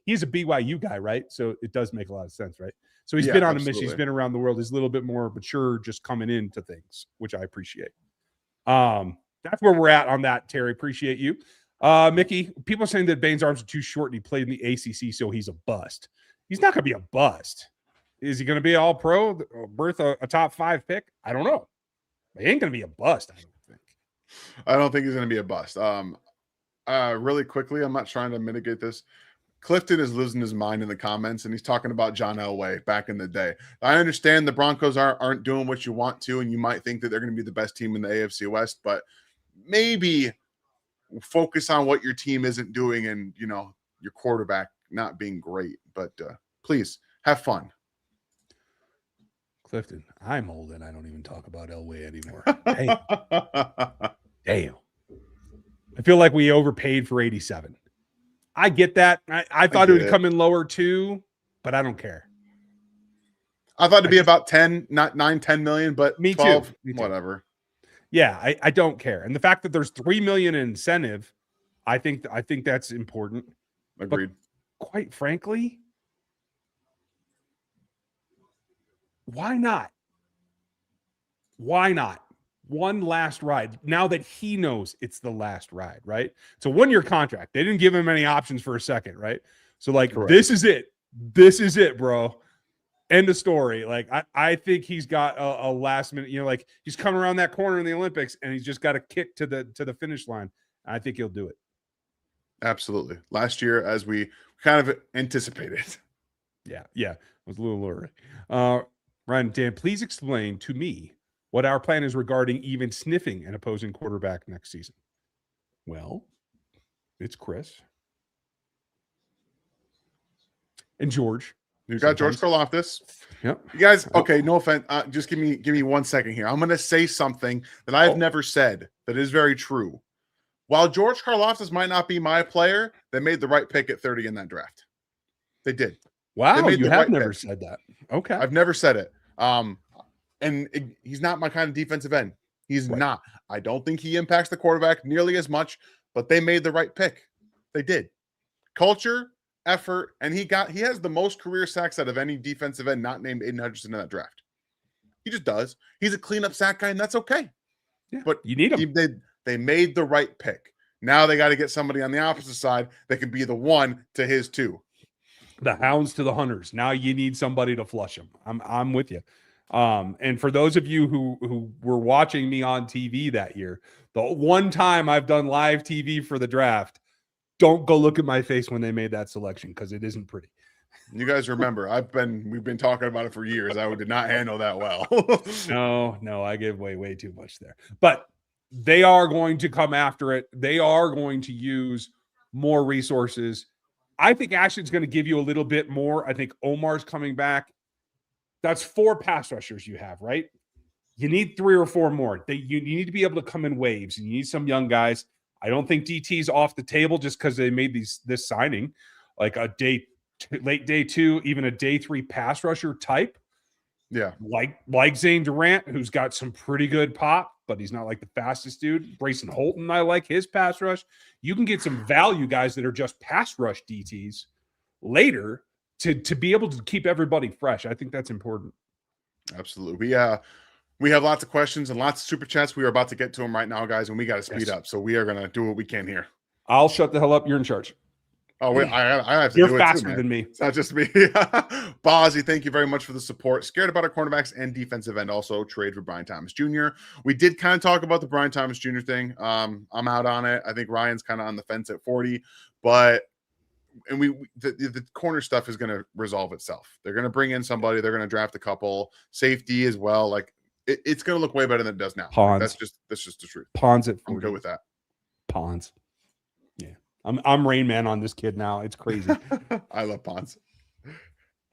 he's a BYU guy, right? So it does make a lot of sense, right? So he's been on a mission. He's been around the world. He's a little bit more mature, just coming into things, which I appreciate. That's where we're at on that, Terry. Appreciate you. Mickey, people are saying that Bane's arms are too short and he played in the ACC, so he's a bust. He's not going to be a bust. Is he going to be all pro, birth a top 5 pick? I don't know. He ain't going to be a bust, I don't think. I don't think he's going to be a bust. Really quickly, I'm not trying to mitigate this. Clifton is losing his mind in the comments, and he's talking about John Elway back in the day. I understand the Broncos aren't doing what you want to, and you might think that they're going to be the best team in the AFC West, but maybe focus on what your team isn't doing and, your quarterback not being great. But please have fun. Clifton, I'm old and I don't even talk about Elway anymore. Damn. I feel like we overpaid for 87. I get that. I thought it would come in lower too, but I don't care. I thought it'd be about 10, not 9, 10 million, but me 12, too. Me too. Whatever. Yeah, I don't care. And the fact that there's $3 million in incentive, I think that's important. Agreed. But quite frankly, why not? Why not? One last ride. Now that he knows it's the last ride, right? It's a 1-year contract. They didn't give him any options for a second, right? So correct. This is it. This is it, bro. End of story. I think he's got a last minute, he's coming around that corner in the Olympics and he's just got a kick to the finish line. I think he'll do it. Absolutely. Last year, as we kind of anticipated. Yeah. It was a little early. Ryan, Dan, please explain to me what our plan is regarding even sniffing an opposing quarterback next season. Well, it's Chris and George. You got George Karlaftis. Yep. You guys, okay, no offense. Just give me 1 second here. I'm going to say something that I've never said that is very true. While George Karlaftis might not be my player, they made the right pick at 30 in that draft. They did. Wow, they you have never said that. Okay. I've never said it. He's not my kind of defensive end. He's not. I don't think he impacts the quarterback nearly as much, but they made the right pick. They did. Culture, effort, and he has the most career sacks out of any defensive end not named Aiden Hutchinson in that draft. He just does. He's a cleanup sack guy, and that's okay. Yeah, but you need him. They made the right pick. Now they got to get somebody on the opposite side that can be the 1 to his 2. The hounds to the hunters. Now you need somebody to flush them. I'm with you. And for those of you who were watching me on TV that year, the one time I've done live TV for the draft, don't go look at my face when they made that selection because it isn't pretty. You guys remember, we've been talking about it for years. I did not handle that well. No, I gave way too much there. But they are going to come after it. They are going to use more resources. I think Ashton's going to give you a little bit more. I think Omar's coming back. That's 4 pass rushers you have, right? You need 3 or 4 more. You need to be able to come in waves, and you need some young guys. I don't think DT's off the table just because they made this signing, like a late day 2, even a day 3 pass rusher type. Yeah, like Zane Durant, who's got some pretty good pop, but he's not like the fastest dude. Brayson Holton, I like his pass rush. You can get some value guys that are just pass rush DTs later to be able to keep everybody fresh. I think that's important. Absolutely. We have lots of questions and lots of super chats. We are about to get to them right now, guys, and we got to speed up. So we are going to do what we can here. I'll shut the hell up. You're in charge. Oh, wait, I have to You're do faster it too, than me. It's not just me. Bozzy, thank you very much for the support. Scared about our cornerbacks and defensive end. Also, trade for Brian Thomas Jr. We did kind of talk about the Brian Thomas Jr. thing. I'm out on it. I think Ryan's kind of on the fence at 40, but the corner stuff is going to resolve itself. They're going to bring in somebody. They're going to draft a couple. Safety as well. Like it's going to look way better than it does now. Pawns. Like, that's just the truth. Pawns at 40. I'm good with that. Pawns. Yeah. I'm Rain Man on this kid now. It's crazy. I love Pons.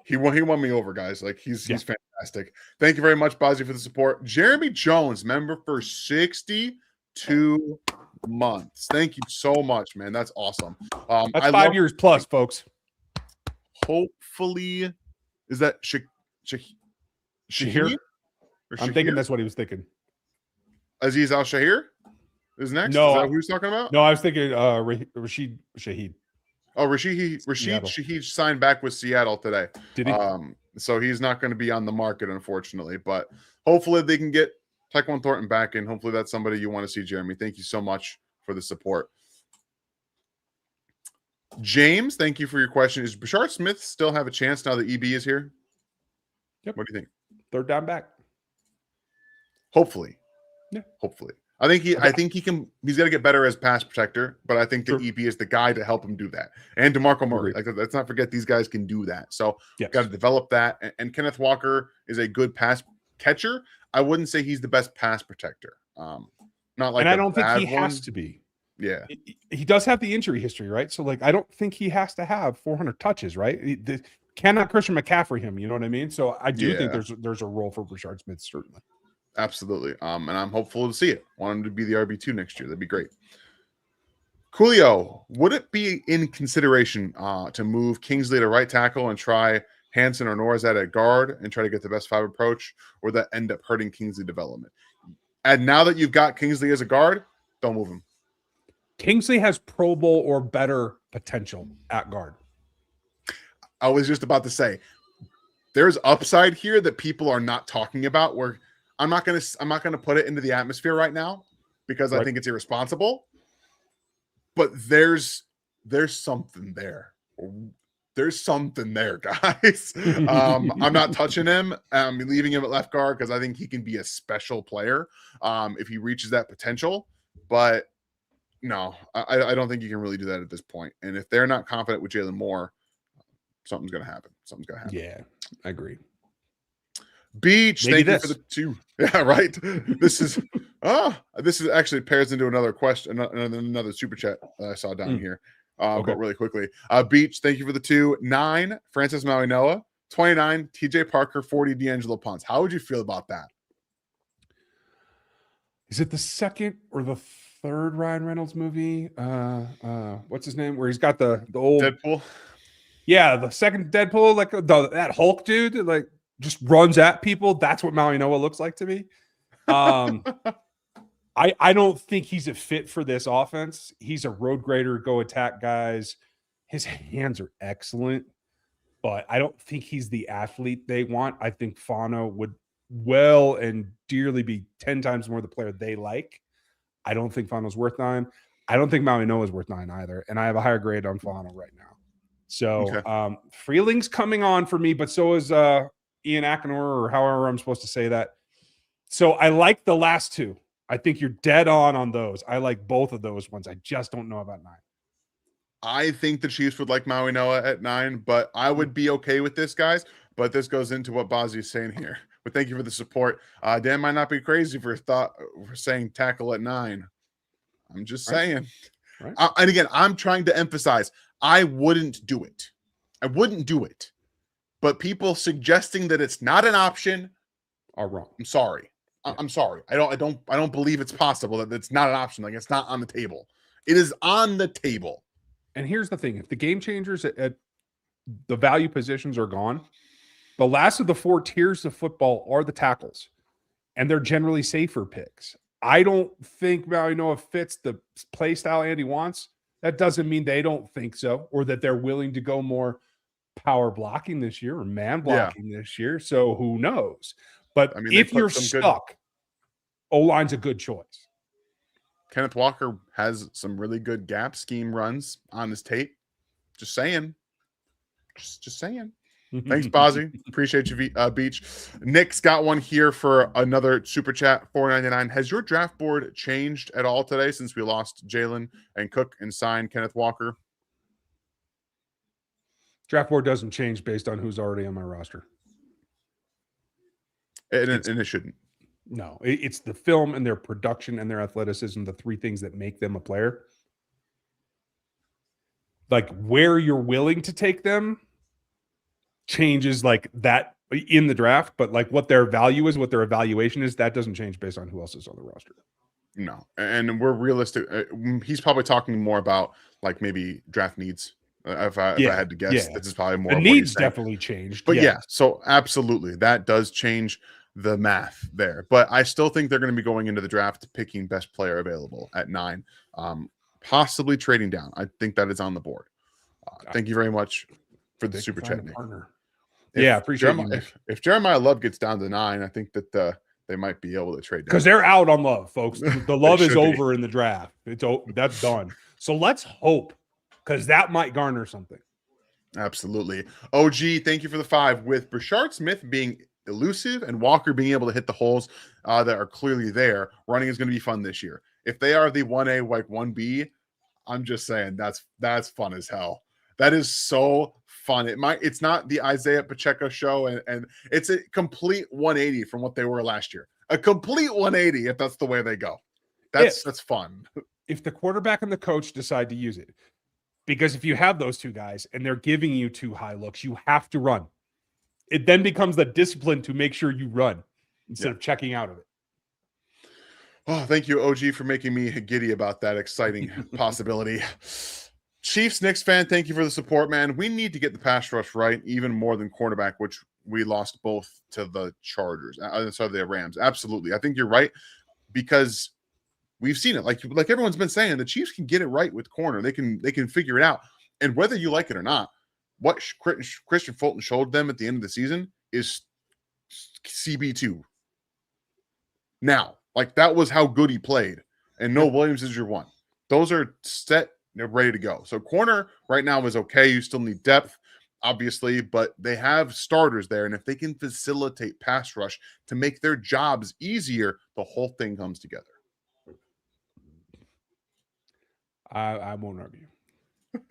He won me over, guys. Like he's fantastic. Thank you very much, Bozzy, for the support. Jeremy Jones, member for 62 months. Thank you so much, man. That's awesome. That's 5 years plus, folks. Hopefully, is that Shahir? I'm thinking that's what he was thinking. Aziz Al Shahir is next. No, is that who he was talking about? No, I was thinking Rashid Shaheed. Oh, Rashid Shaheed signed back with Seattle today. Did he? So he's not going to be on the market, unfortunately. But hopefully they can get Tyquan Thornton back, and hopefully that's somebody you want to see, Jeremy. Thank you so much for the support. James, thank you for your question. Does Bashard Smith still have a chance now that EB is here? Yep. What do you think? 3rd down back. Hopefully. Yeah. Hopefully. I think he can. He's got to get better as pass protector, but I think that EB is the guy to help him do that. And DeMarco Murray, like, let's not forget these guys can do that. So got to develop that. And Kenneth Walker is a good pass catcher. I wouldn't say he's the best pass protector. Not like, and I don't think he has to be. Yeah, he does have the injury history, right? So like, I don't think he has to have 400 touches, right? Cannot Christian McCaffrey him. You know what I mean? So I do think there's a role for Bashard Smith, certainly. Absolutely. And I'm hopeful to see it. Want him to be the RB2 next year. That'd be great. Coolio, would it be in consideration to move Kingsley to right tackle and try Hansen or Norzad at guard and try to get the best 5 approach, or that end up hurting Kingsley development? And now that you've got Kingsley as a guard, don't move him. Kingsley has Pro Bowl or better potential at guard. I was just about to say, there's upside here that people are not talking about, where I'm not gonna put it into the atmosphere right now because I think it's irresponsible. But there's something there. There's something there, guys. I'm not touching him. I'm leaving him at left guard because I think he can be a special player if he reaches that potential. But no, I don't think you can really do that at this point. And if they're not confident with Jalen Moore, something's gonna happen. Yeah, I agree. Beach, thank you for the 2. Yeah, right. This is actually pairs into another question, another super chat that I saw down here. But really quickly, Beach, thank you for the 2. 9, Francis Maui Noah. 29, TJ Parker, 40, D'Angelo Ponce. How would you feel about that? Is it the second or the third Ryan Reynolds movie? What's his name? Where he's got the old Deadpool? Yeah, the second Deadpool, like that Hulk dude, like just runs at people. That's what Maui Noah looks like to me. I don't think he's a fit for this offense. He's a road grader, go attack guys. His hands are excellent, but I don't think he's the athlete they want. I think Fano would well and dearly be 10 times more the player they like. I don't think Fano's worth 9. I don't think Maui Noah is worth 9 either. And I have a higher grade on Fano right now. So Freeling's coming on for me, but so is Ian Akinor, or however I'm supposed to say that. So I like the last two. I think you're dead on those. I like both of those ones. I just don't know about 9. I think the Chiefs would like Maui Noah at 9, but I would be okay with this, guys. But this goes into what Bozzy is saying here. But thank you for the support. Dan might not be crazy for saying tackle at 9. I'm just saying. Right. And again, I'm trying to emphasize, I wouldn't do it. I wouldn't do it. But people suggesting that it's not an option are wrong. I'm sorry. Yeah. I'm sorry. I don't believe it's possible that it's not an option. Like, it's not on the table. It is on the table. And here's the thing: if the game changers at the value positions are gone, the last of the 4 tiers of football are the tackles, and they're generally safer picks. I don't think Maui Noah fits the play style Andy wants. That doesn't mean they don't think so, or that they're willing to go more power blocking this year or man blocking this year. So who knows? But I mean, if you're stuck, O-line's a good choice. Kenneth Walker has some really good gap scheme runs on his tape. Just saying. Just saying. Thanks, Bozzy. Appreciate you, Beach. Nick's got one here for another super chat, $4.99. Has your draft board changed at all today since we lost Jalen and Cook and signed Kenneth Walker? Draft board doesn't change based on who's already on my roster. And it shouldn't. No, it's the film and their production and their athleticism, the 3 things that make them a player. Like where you're willing to take them changes like that in the draft, but like what their value is, what their evaluation is, that doesn't change based on who else is on the roster. No, and we're realistic. He's probably talking more about like maybe draft needs. If I had to guess, this is probably more. The needs definitely changed, but so absolutely that does change the math there. But I still think they're going to be going into the draft picking best player available at 9, possibly trading down. I think that is on the board. Thank you very much for the super chat, Nick. Appreciate it. If Jeremiah Love gets down to 9, I think that they might be able to trade down because they're out on Love, folks. The Love is over in the draft. That's done. So let's hope, because that might garner something. Absolutely. OG, thank you for the 5. With Brashard Smith being elusive and Walker being able to hit the holes that are clearly there, running is going to be fun this year. If they are the 1A, like 1B, I'm just saying that's fun as hell. That is so fun. It's not the Isaiah Pacheco show, and it's a complete 180 from what they were last year. A complete 180 if that's the way they go. That's fun. If the quarterback and the coach decide to use it, because if you have those 2 guys and they're giving you 2 high looks, you have to run. It then becomes the discipline to make sure you run instead of checking out of it. Oh, thank you, OG, for making me giddy about that exciting possibility. Chiefs Knicks fan, thank you for the support, man. We need to get the pass rush right, even more than cornerback, which we lost both to the Chargers. The Rams. Absolutely. I think you're right, because we've seen it. Like everyone's been saying, the Chiefs can get it right with corner. They can figure it out. And whether you like it or not, what Christian Fulton showed them at the end of the season is CB2. Now, like, that was how good he played. And Noah Williams is your 1. Those are set. They're ready to go. So corner right now is okay. You still need depth, obviously, but they have starters there. And if they can facilitate pass rush to make their jobs easier, the whole thing comes together. I won't argue.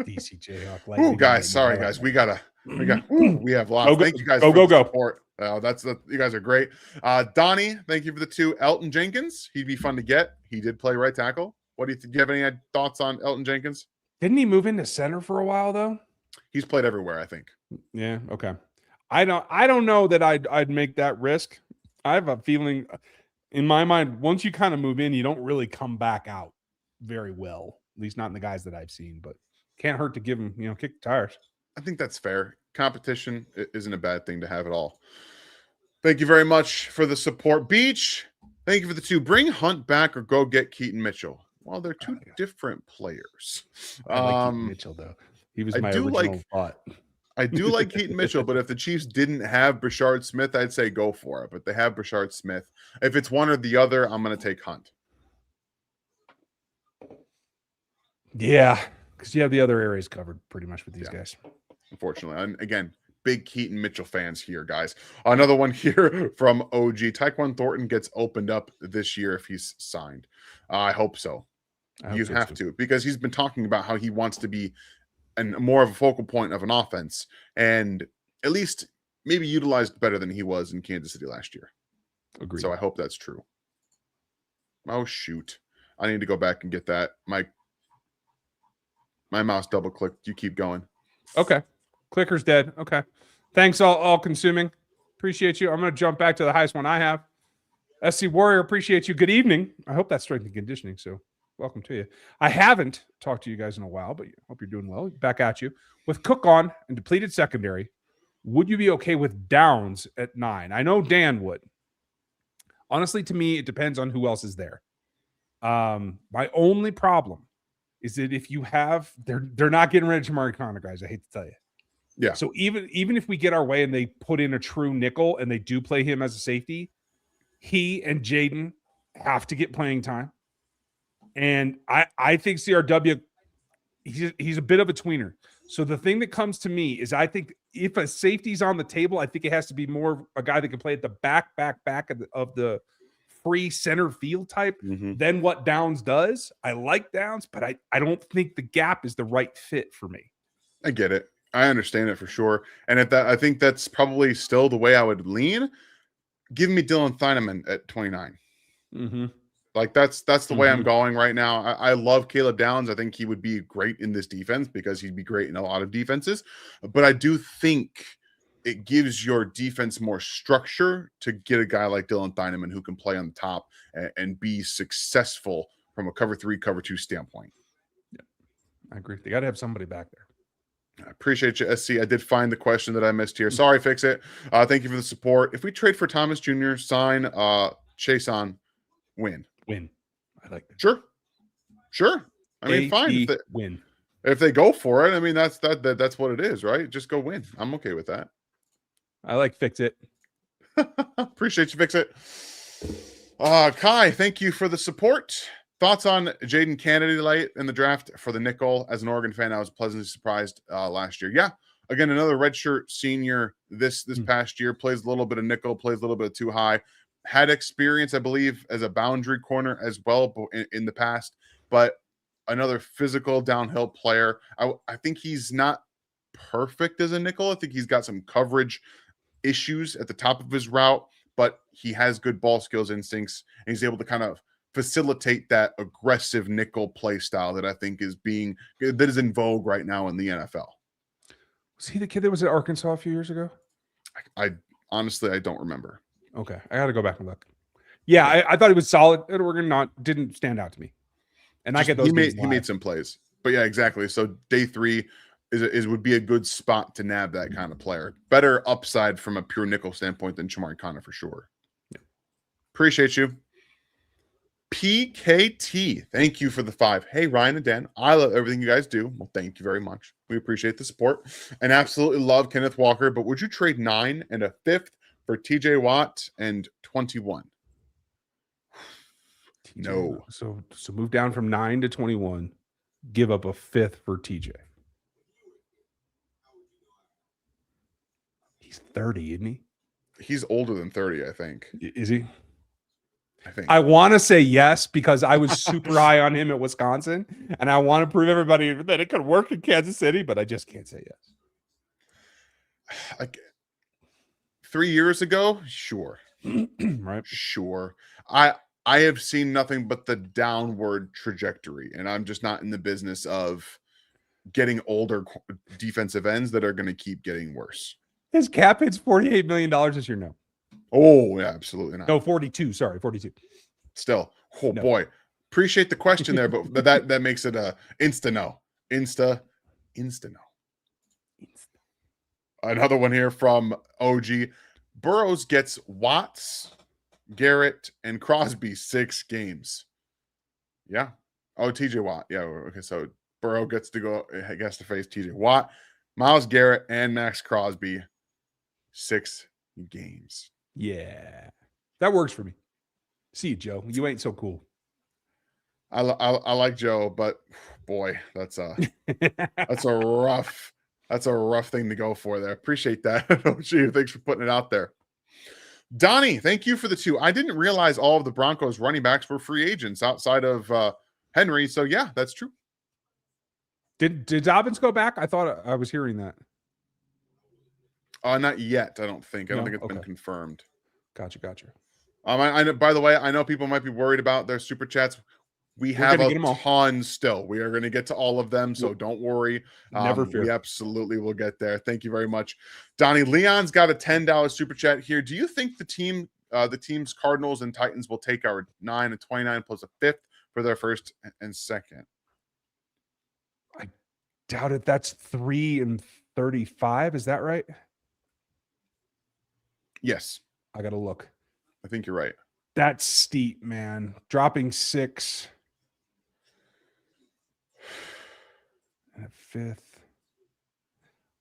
DC Jayhawk. Oh, guys, sorry, guys. We have lots. Thank you guys for the support. You guys are great. Donnie, thank you for the 2. Elton Jenkins, he'd be fun to get. He did play right tackle. What do you think? Do you have any thoughts on Elton Jenkins? Didn't he move into center for a while, though? He's played everywhere, I think. Yeah, okay. I don't know that I'd make that risk. I have a feeling in my mind, once you kind of move in, you don't really come back out very well. At least not in the guys that I've seen. But can't hurt to give them, kick the tires. I think that's fair. Competition isn't a bad thing to have at all. Thank you very much for the support, Beach. Thank you for the 2. Bring Hunt back or go get Keaton Mitchell. Well, they're 2 different players. I like Keaton Mitchell though. He was my original thought. I do like Keaton Mitchell, but if the Chiefs didn't have Brashard Smith, I'd say go for it. But they have Brashard Smith. If it's one or the other, I'm going to take Hunt. Yeah, because you have the other areas covered pretty much with these guys. Unfortunately. And again, big Keaton Mitchell fans here, guys. Another one here from OG. Tyquan Thornton gets opened up this year if he's signed. I hope so. You have to, because he's been talking about how he wants to be more of a focal point of an offense and at least maybe utilized better than he was in Kansas City last year. Agreed. So I hope that's true. Oh, shoot. I need to go back and get that. My mouse double clicked. You keep going. Okay. Clicker's dead. Okay. Thanks, all consuming. Appreciate you. I'm going to jump back to the highest one I have. SC Warrior, appreciate you. Good evening. I hope that's strength and conditioning. So welcome to you. I haven't talked to you guys in a while, but I hope you're doing well. Back at you. With Cook on and depleted secondary, would you be okay with Downs at 9? I know Dan would. Honestly, to me, it depends on who else is there. My only problem is that if you have, they're not getting rid of Jamari Conner, guys. I hate to tell you. Yeah. So even if we get our way and they put in a true nickel and they do play him as a safety, he and Jaden have to get playing time. And I think CRW, he's a bit of a tweener. So the thing that comes to me is I think if a safety's on the table, I think it has to be more a guy that can play at the back of the free center field type than what Downs does. I like Downs, but I don't think the gap is the right fit for me. I get it. I understand it for sure. And I think that's probably still the way I would lean. Give me Dylan Thieneman at 29. Like that's the way I'm going right now. I love Caleb Downs. I think he would be great in this defense because he'd be great in a lot of defenses. But I do think it gives your defense more structure to get a guy like Dylan Thieneman who can play on the top and be successful from a cover 3, cover 2 standpoint. Yeah, I agree. They got to have somebody back there. I appreciate you, SC. I did find the question that I missed here. Sorry, Fix It. Thank you for the support. If we trade for Thomas Jr., sign Chase on, win. I like that. Sure. I mean, fine. Win. If they go for it, I mean, that's what it is, right? Just go win. I'm okay with that. I like Fix It. Appreciate you, Fix It. Kai, thank you for the support. Thoughts on Jaden Kennedy late in the draft for the nickel? As an Oregon fan, I was pleasantly surprised last year. Yeah, again, another redshirt senior this past year. Plays a little bit of nickel, plays a little bit of too high. Had experience, I believe, as a boundary corner as well in the past. But another physical downhill player. I think he's not perfect as a nickel. I think he's got some coverage issues at the top of his route, but he has good ball skills, instincts, and he's able to kind of facilitate that aggressive nickel play style that I think is in vogue right now in the NFL. Was he the kid that was at Arkansas a few years ago? I honestly, I don't remember. Okay. I got to go back and look. Yeah, I thought he was solid at Oregon. Didn't stand out to me. And I get those. He made some plays, but yeah, exactly. So day 3 would be a good spot to nab that kind of player. Better upside from a pure nickel standpoint than Jamari Conner for sure. Yeah. Appreciate you. PKT, thank you for the 5. Hey, Ryan and Dan, I love everything you guys do. Well, thank you very much. We appreciate the support and absolutely love Kenneth Walker. But would you trade 9 and a 5th for TJ Watt and 21? No. So move down from 9 to 21. Give up a 5th for TJ. He's 30, isn't he? He's older than 30, I think. Is he? I think. I want to say yes because I was super high on him at Wisconsin, and I want to prove everybody that it could work in Kansas City, but I just can't say yes. Like 3 years ago, sure. Right. Sure. I have seen nothing but the downward trajectory, and I'm just not in the business of getting older defensive ends that are going to keep getting worse. His cap hits $48 million this year. No. Oh, yeah, absolutely not. No, 42. Sorry, 42. Still, oh No. boy, appreciate the question there, but that makes it a insta no, insta no. Another one here from OG. Burrows gets Watts, Garrett, and Crosby 6 games. Yeah. Oh, TJ Watt. Yeah. Okay. So Burrow gets to face TJ Watt, Myles Garrett, and Max Crosby 6 games. Yeah. That works for me. See you, Joe. You ain't so cool. I like Joe, but boy, that's a rough thing to go for there. Appreciate that. OG, thanks for putting it out there. Donnie, thank you for the 2. I didn't realize all of the Broncos running backs were free agents outside of Henry. So yeah, that's true. Did Dobbins go back? I thought I was hearing that. Not yet. I don't think. I don't think it's Okay. been confirmed. Gotcha. I know. By the way, I know people might be worried about their super chats. We're have a ton still. We are going to get to all of them, so don't worry. Never fear. We absolutely will get there. Thank you very much, Donnie. Leon's got a $10 super chat here. Do you think the team's Cardinals and Titans will take our 9 and 29 plus a 5th for their first and second? I doubt it. That's 3 and 35. Is that right? Yes. I got to look. I think you're right. That's steep, man. Dropping 6 and a 5th.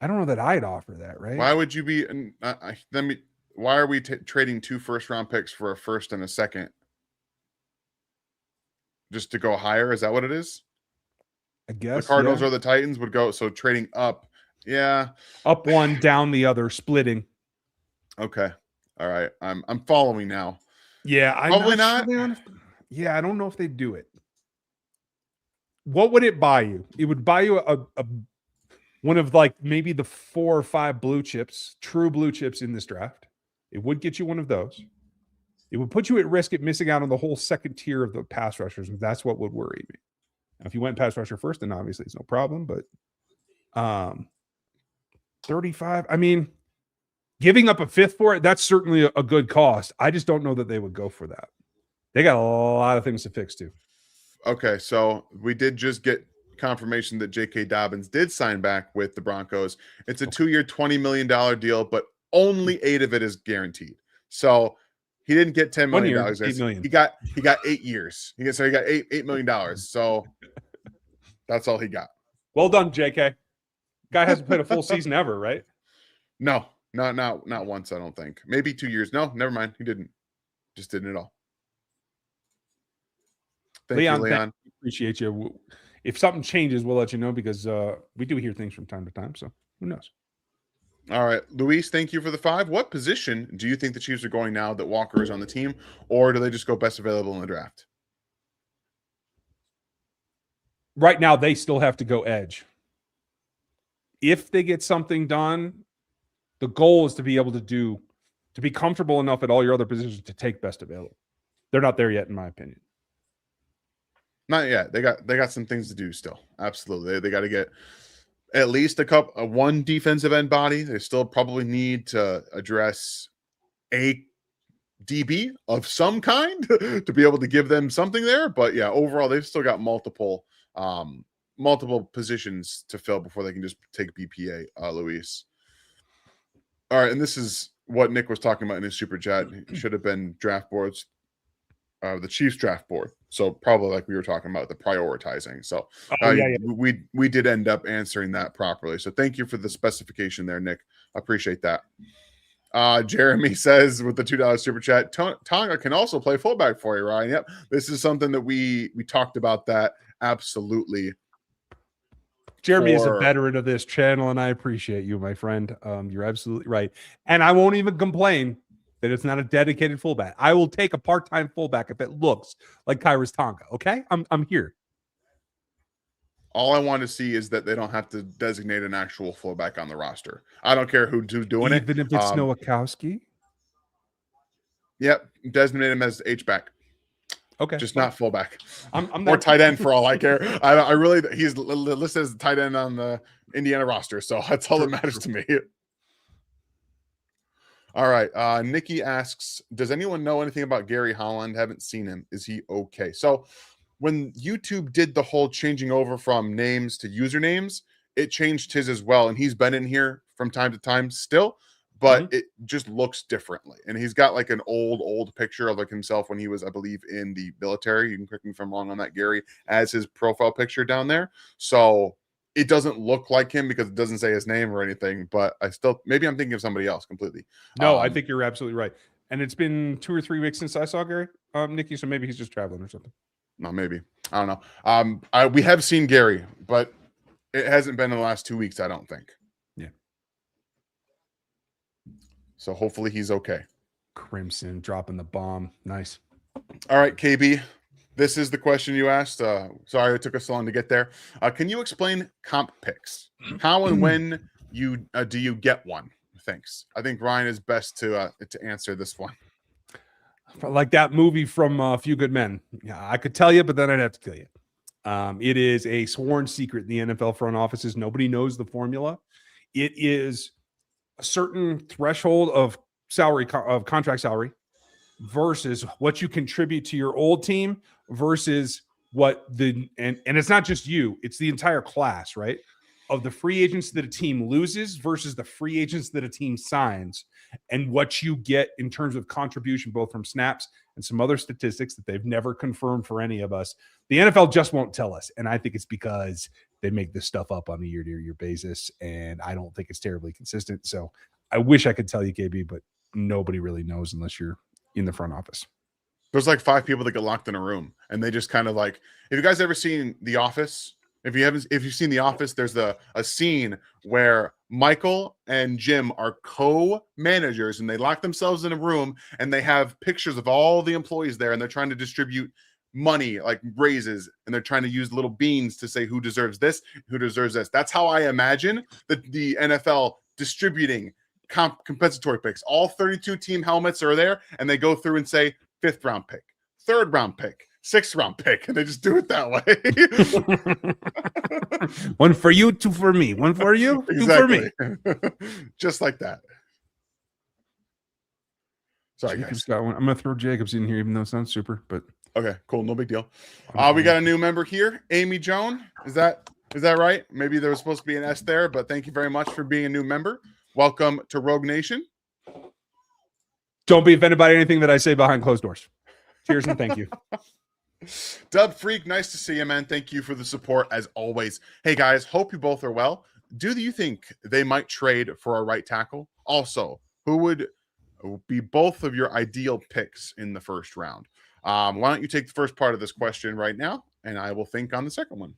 I don't know that I'd offer that, right? Why would you be? Why are we trading 2 first-round picks for a first and a second? Just to go higher? Is that what it is? I guess the Cardinals or the Titans would go. So trading up. Yeah. Up one, down the other, splitting. Okay. All right. I'm following now. Yeah, I'm probably not. Sure yeah, I don't know if they do it. What would it buy you? It would buy you a one of like maybe the 4 or 5 blue chips, true blue chips in this draft. It would get you one of those. It would put you at risk at missing out on the whole second tier of the pass rushers. And that's what would worry me. Now, if you went pass rusher first, then obviously it's no problem. But 35, I mean, giving up a 5th for it, that's certainly a good cost. I just don't know that they would go for that. They got a lot of things to fix too. Okay, so we did just get confirmation that J.K. Dobbins did sign back with the Broncos. It's a 2-year, $20 million deal, but only 8 of it is guaranteed. So he didn't get $10 million. $8 million. He got 8 years. He got $8 million. So that's all he got. Well done, J.K. Guy hasn't played a full season ever, right? No, not once. I don't think. Maybe 2 years. No, never mind. He didn't. Just didn't at all. Thank you, Leon. Appreciate you. If something changes, we'll let you know because we do hear things from time to time. So who knows? All right, Luis, thank you for the 5. What position do you think the Chiefs are going now that Walker is on the team, or do they just go best available in the draft? Right now, they still have to go edge. If they get something done, the goal is to be able to be comfortable enough at all your other positions to take best available. They're not there yet, in my opinion. Not yet. They got some things to do still. Absolutely. They got to get at least one defensive end body. They still probably need to address a DB of some kind to be able to give them something there. But yeah, overall, they've still got multiple positions to fill before they can just take BPA, Luis. All right, and this is what Nick was talking about in his super chat. It should have been draft boards. The Chiefs draft board. So probably like we were talking about the prioritizing. So we did end up answering that properly. So thank you for the specification there, Nick. I appreciate that. Jeremy says with the $2 super chat, Tonga can also play fullback for you, Ryan. Yep. This is something that we talked about that. Absolutely. Jeremy is a veteran of this channel, and I appreciate you, my friend. You're absolutely right. And I won't even complain that it's not a dedicated fullback. I will take a part-time fullback if it looks like Kyrus Tonga. Okay, I'm here. All I want to see is that they don't have to designate an actual fullback on the roster. I don't care who's doing it. Even if it's Nowakowski? Yep, designate him as H-back. Okay, just not fullback. I'm or tight end for all I care. I really he's listed as the tight end on the Indiana roster, so that's all that matters to me. All right. Nikki asks, does anyone know anything about Gary Holland? Haven't seen him. Is he okay? So when YouTube did the whole changing over from names to usernames, it changed his as well. And he's been in here from time to time still, but it just looks differently. And he's got like an old picture of like himself when he was, I believe, in the military. You can correct me if I'm wrong on that, Gary, as his profile picture down there. So it doesn't look like him because it doesn't say his name or anything, but I still, maybe I'm thinking of somebody else completely. No, I think you're absolutely right. And it's been 2 or 3 weeks since I saw Gary, Nikki. So maybe he's just traveling or something. No, maybe. I don't know. We have seen Gary, but it hasn't been in the last 2 weeks, I don't think. Yeah. So hopefully he's okay. Crimson dropping the bomb. Nice. All right, KB. This is the question you asked. Sorry it took us so long to get there. Can you explain comp picks? How and when do you get one? Thanks. I think Ryan is best to answer this one. Like that movie from A Few Good Men. Yeah, I could tell you, but then I'd have to kill you. It is a sworn secret in the NFL front offices. Nobody knows the formula. It is a certain threshold of contract salary versus what you contribute to your old team versus what and it's not just you, it's the entire class, right? Of the free agents that a team loses versus the free agents that a team signs, and what you get in terms of contribution, both from snaps and some other statistics that they've never confirmed for any of us. The NFL just won't tell us. And I think it's because they make this stuff up on a year-to-year basis. And I don't think it's terribly consistent. So I wish I could tell you, KB, but nobody really knows unless you're in the front office. There's like 5 people that get locked in a room and they just kind of like, have you guys ever seen The Office? If you've seen The Office, there's a scene where Michael and Jim are co-managers and they lock themselves in a room and they have pictures of all the employees there and they're trying to distribute money, like raises, and they're trying to use little beans to say who deserves this, who deserves this. That's how I imagine the NFL distributing compensatory picks. All 32 team helmets are there and they go through and say 5th round pick, 3rd round pick, 6th round pick, and they just do it that way. One for you, 2 for me. 1 for you, exactly. 2 for me. Just like that. Sorry, Jacob's guys. got one. I'm gonna throw Jacobs in here, even though it sounds super. But okay, cool, no big deal. We got a new member here, Amy Joan. Is that right? Maybe there was supposed to be an S there, but thank you very much for being a new member. Welcome to Rogue Nation. Don't be offended by anything that I say behind closed doors. Cheers and thank you. Dub Freak, nice to see you, man. Thank you for the support as always. Hey guys, hope you both are well. Do you think they might trade for a right tackle? Also, who would be both of your ideal picks in the first round? Why don't you take the first part of this question right now, and I will think on the second one.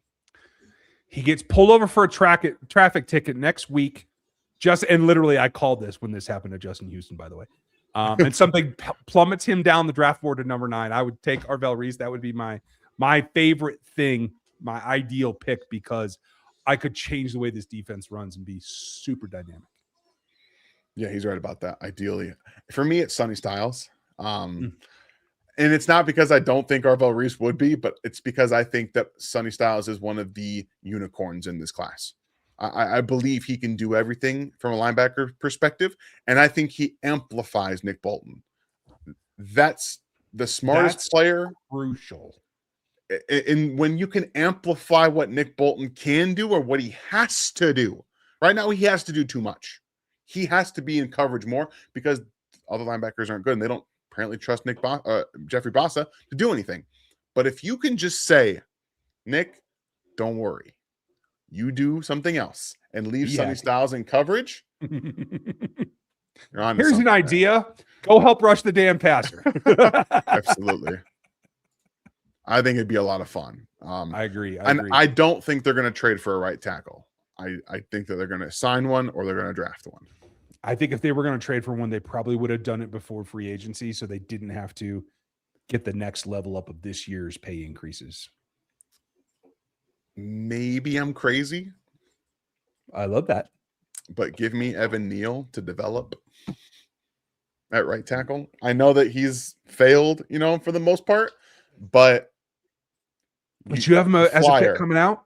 He gets pulled over for a traffic ticket next week. And literally, I called this when this happened to Justin Houston, by the way. And something plummets him down the draft board to number 9. I would take Arvell Reese. That would be my favorite thing, my ideal pick, because I could change the way this defense runs and be super dynamic. Yeah, he's right about that. Ideally, for me, it's Sonny Styles. And it's not because I don't think Arvell Reese would be, but it's because I think that Sonny Styles is one of the unicorns in this class. I believe he can do everything from a linebacker perspective, and I think he amplifies Nick Bolton. That's the smartest player. Crucial. And when you can amplify what Nick Bolton can do or what he has to do. Right now, he has to do too much. He has to be in coverage more because other linebackers aren't good, and they don't apparently trust Jeffrey Bossa to do anything. But if you can just say, Nick, don't worry. You do something else and leave Sonny Styles in coverage. You're on. Here's an idea. Go help rush the damn passer. Absolutely. I think it'd be a lot of fun. I agree. I don't think they're going to trade for a right tackle. I think that they're going to sign one or they're going to draft one. I think if they were going to trade for one, they probably would have done it before free agency, so they didn't have to get the next level up of this year's pay increases. Maybe I'm crazy. I love that. But give me Evan Neal to develop at right tackle. I know that he's failed, for the most part, but you have him as a pick coming out?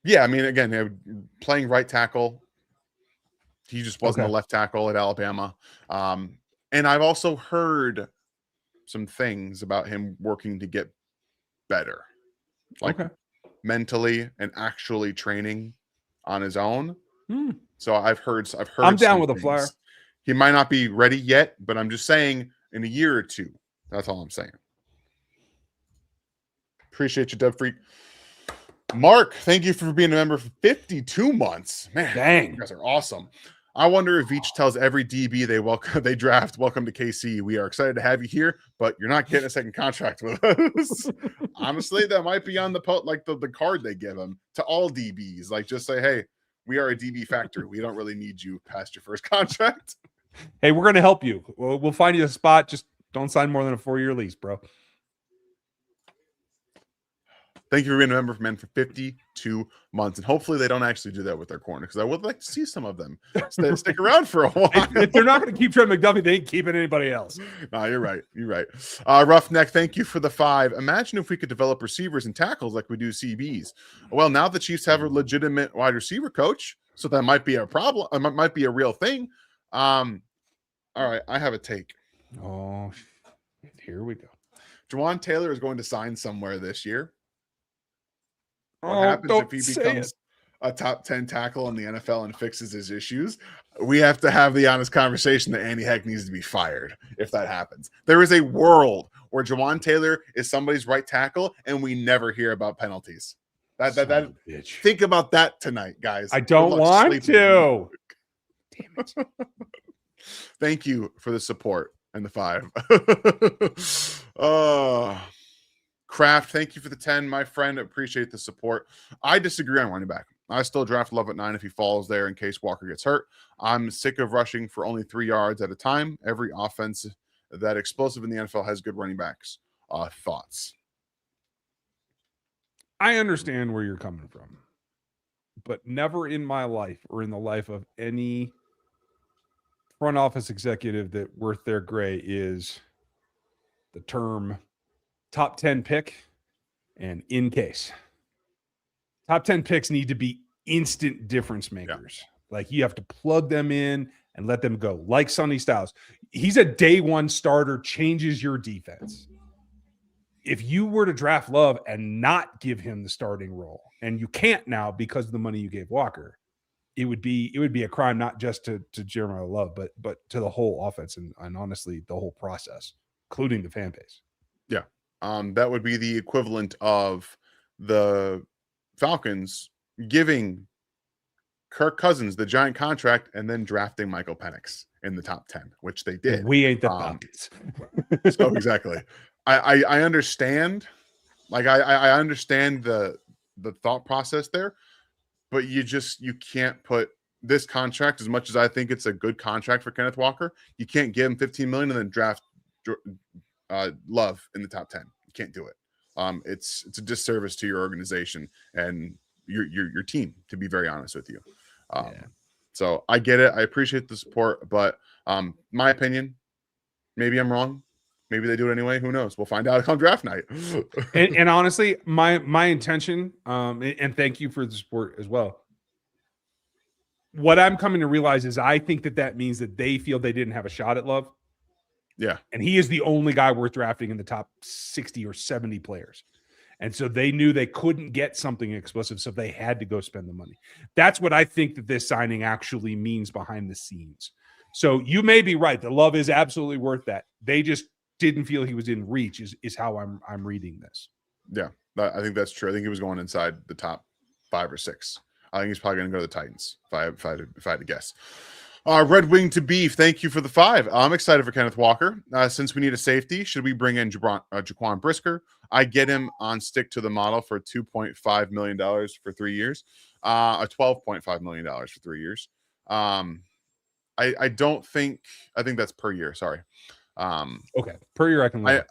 Yeah, I mean, again, playing right tackle, He just wasn't Okay. the left tackle at Alabama. And I've also heard some things about him working to get better, like Okay. mentally and actually training on his own. Hmm. So I've heard I'm down some with a flyer. things. He might not be ready yet, but I'm just saying in a year or two. That's all I'm saying. Appreciate you, Dub Freak. Mark, thank you for being a member for 52 months. Man, Dang. you guys are awesome. I wonder if Veach tells every DB they draft, welcome to KC. We are excited to have you here, but you're not getting a second contract with us. Honestly, that might be on the the card they give him to all DBs. Like, just say, hey, we are a DB factory. We don't really need you past your first contract. Hey, we're going to help you. We'll find you a spot. Just don't sign more than a 4-year lease, bro. Thank you for being a member, man, for 52 months. And hopefully they don't actually do that with their corner, because I would like to see some of them stick around for a while. If they're not going to keep Trent McDuffie, they ain't keeping anybody else. No, you're right. You're right. Roughneck, thank you for the 5. Imagine if we could develop receivers and tackles like we do CBs. Well, now the Chiefs have a legitimate wide receiver coach, so that might be a problem. It might be a real thing. All right, I have a take. Oh, here we go. Jawan Taylor is going to sign somewhere this year. What Oh, happens if he becomes a top 10 tackle in the NFL and fixes his issues? We have to have the honest conversation that Andy Heck needs to be fired if that happens. There is a world where Jawan Taylor is somebody's right tackle and we never hear about penalties. Think about that tonight, guys. I don't want to. Damn it. Thank you for the support and the 5. Kraft, thank you for the 10, my friend. Appreciate the support. I disagree on running back. I still draft Love at 9 if he falls there in case Walker gets hurt. I'm sick of rushing for only 3 yards at a time. Every offense that explosive in the NFL has good running backs. Thoughts? I understand where you're coming from, but never in my life or in the life of any front office executive that worth their gray is the term top 10 pick and in case. Top 10 picks need to be instant difference makers. Yeah. Like you have to plug them in and let them go. Like Sonny Styles. He's a day one starter, changes your defense. If you were to draft Love and not give him the starting role, and you can't now because of the money you gave Walker, it would be a crime not just to Jeremiah Love, but to the whole offense and honestly the whole process, including the fan base. Yeah. That would be the equivalent of the Falcons giving Kirk Cousins the giant contract and then drafting Michael Penix in the top 10, which they did. We ain't the Falcons. So exactly. I understand. Like I understand the thought process there, but you can't put this contract, as much as I think it's a good contract for Kenneth Walker, you can't give him $15 million and then draft Love in the top 10. You can't do it. It's a disservice to your organization and your team, to be very honest with you. So I get it. I appreciate the support, but my opinion, maybe I'm wrong. Maybe they do it anyway. Who knows? We'll find out come draft night. and honestly, my intention, and thank you for the support as well. What I'm coming to realize is I think that means that they feel they didn't have a shot at Love. Yeah. And he is the only guy worth drafting in the top 60 or 70 players. And so they knew they couldn't get something explosive, so they had to go spend the money. That's what I think that this signing actually means behind the scenes. So you may be right. The Love is absolutely worth that. They just didn't feel he was in reach is how I'm reading this. Yeah, I think that's true. I think he was going inside the top 5 or 6. I think he's probably going to go to the Titans if I had to guess. Red Wing to Beef, thank you for the 5. I'm excited for Kenneth Walker. Since we need a safety, should we bring in Jaquan Brisker? I get him on stick to the model for $2.5 million for 3 years, $12.5 million for 3 years. I think that's per year. Sorry. Okay, per year I can live.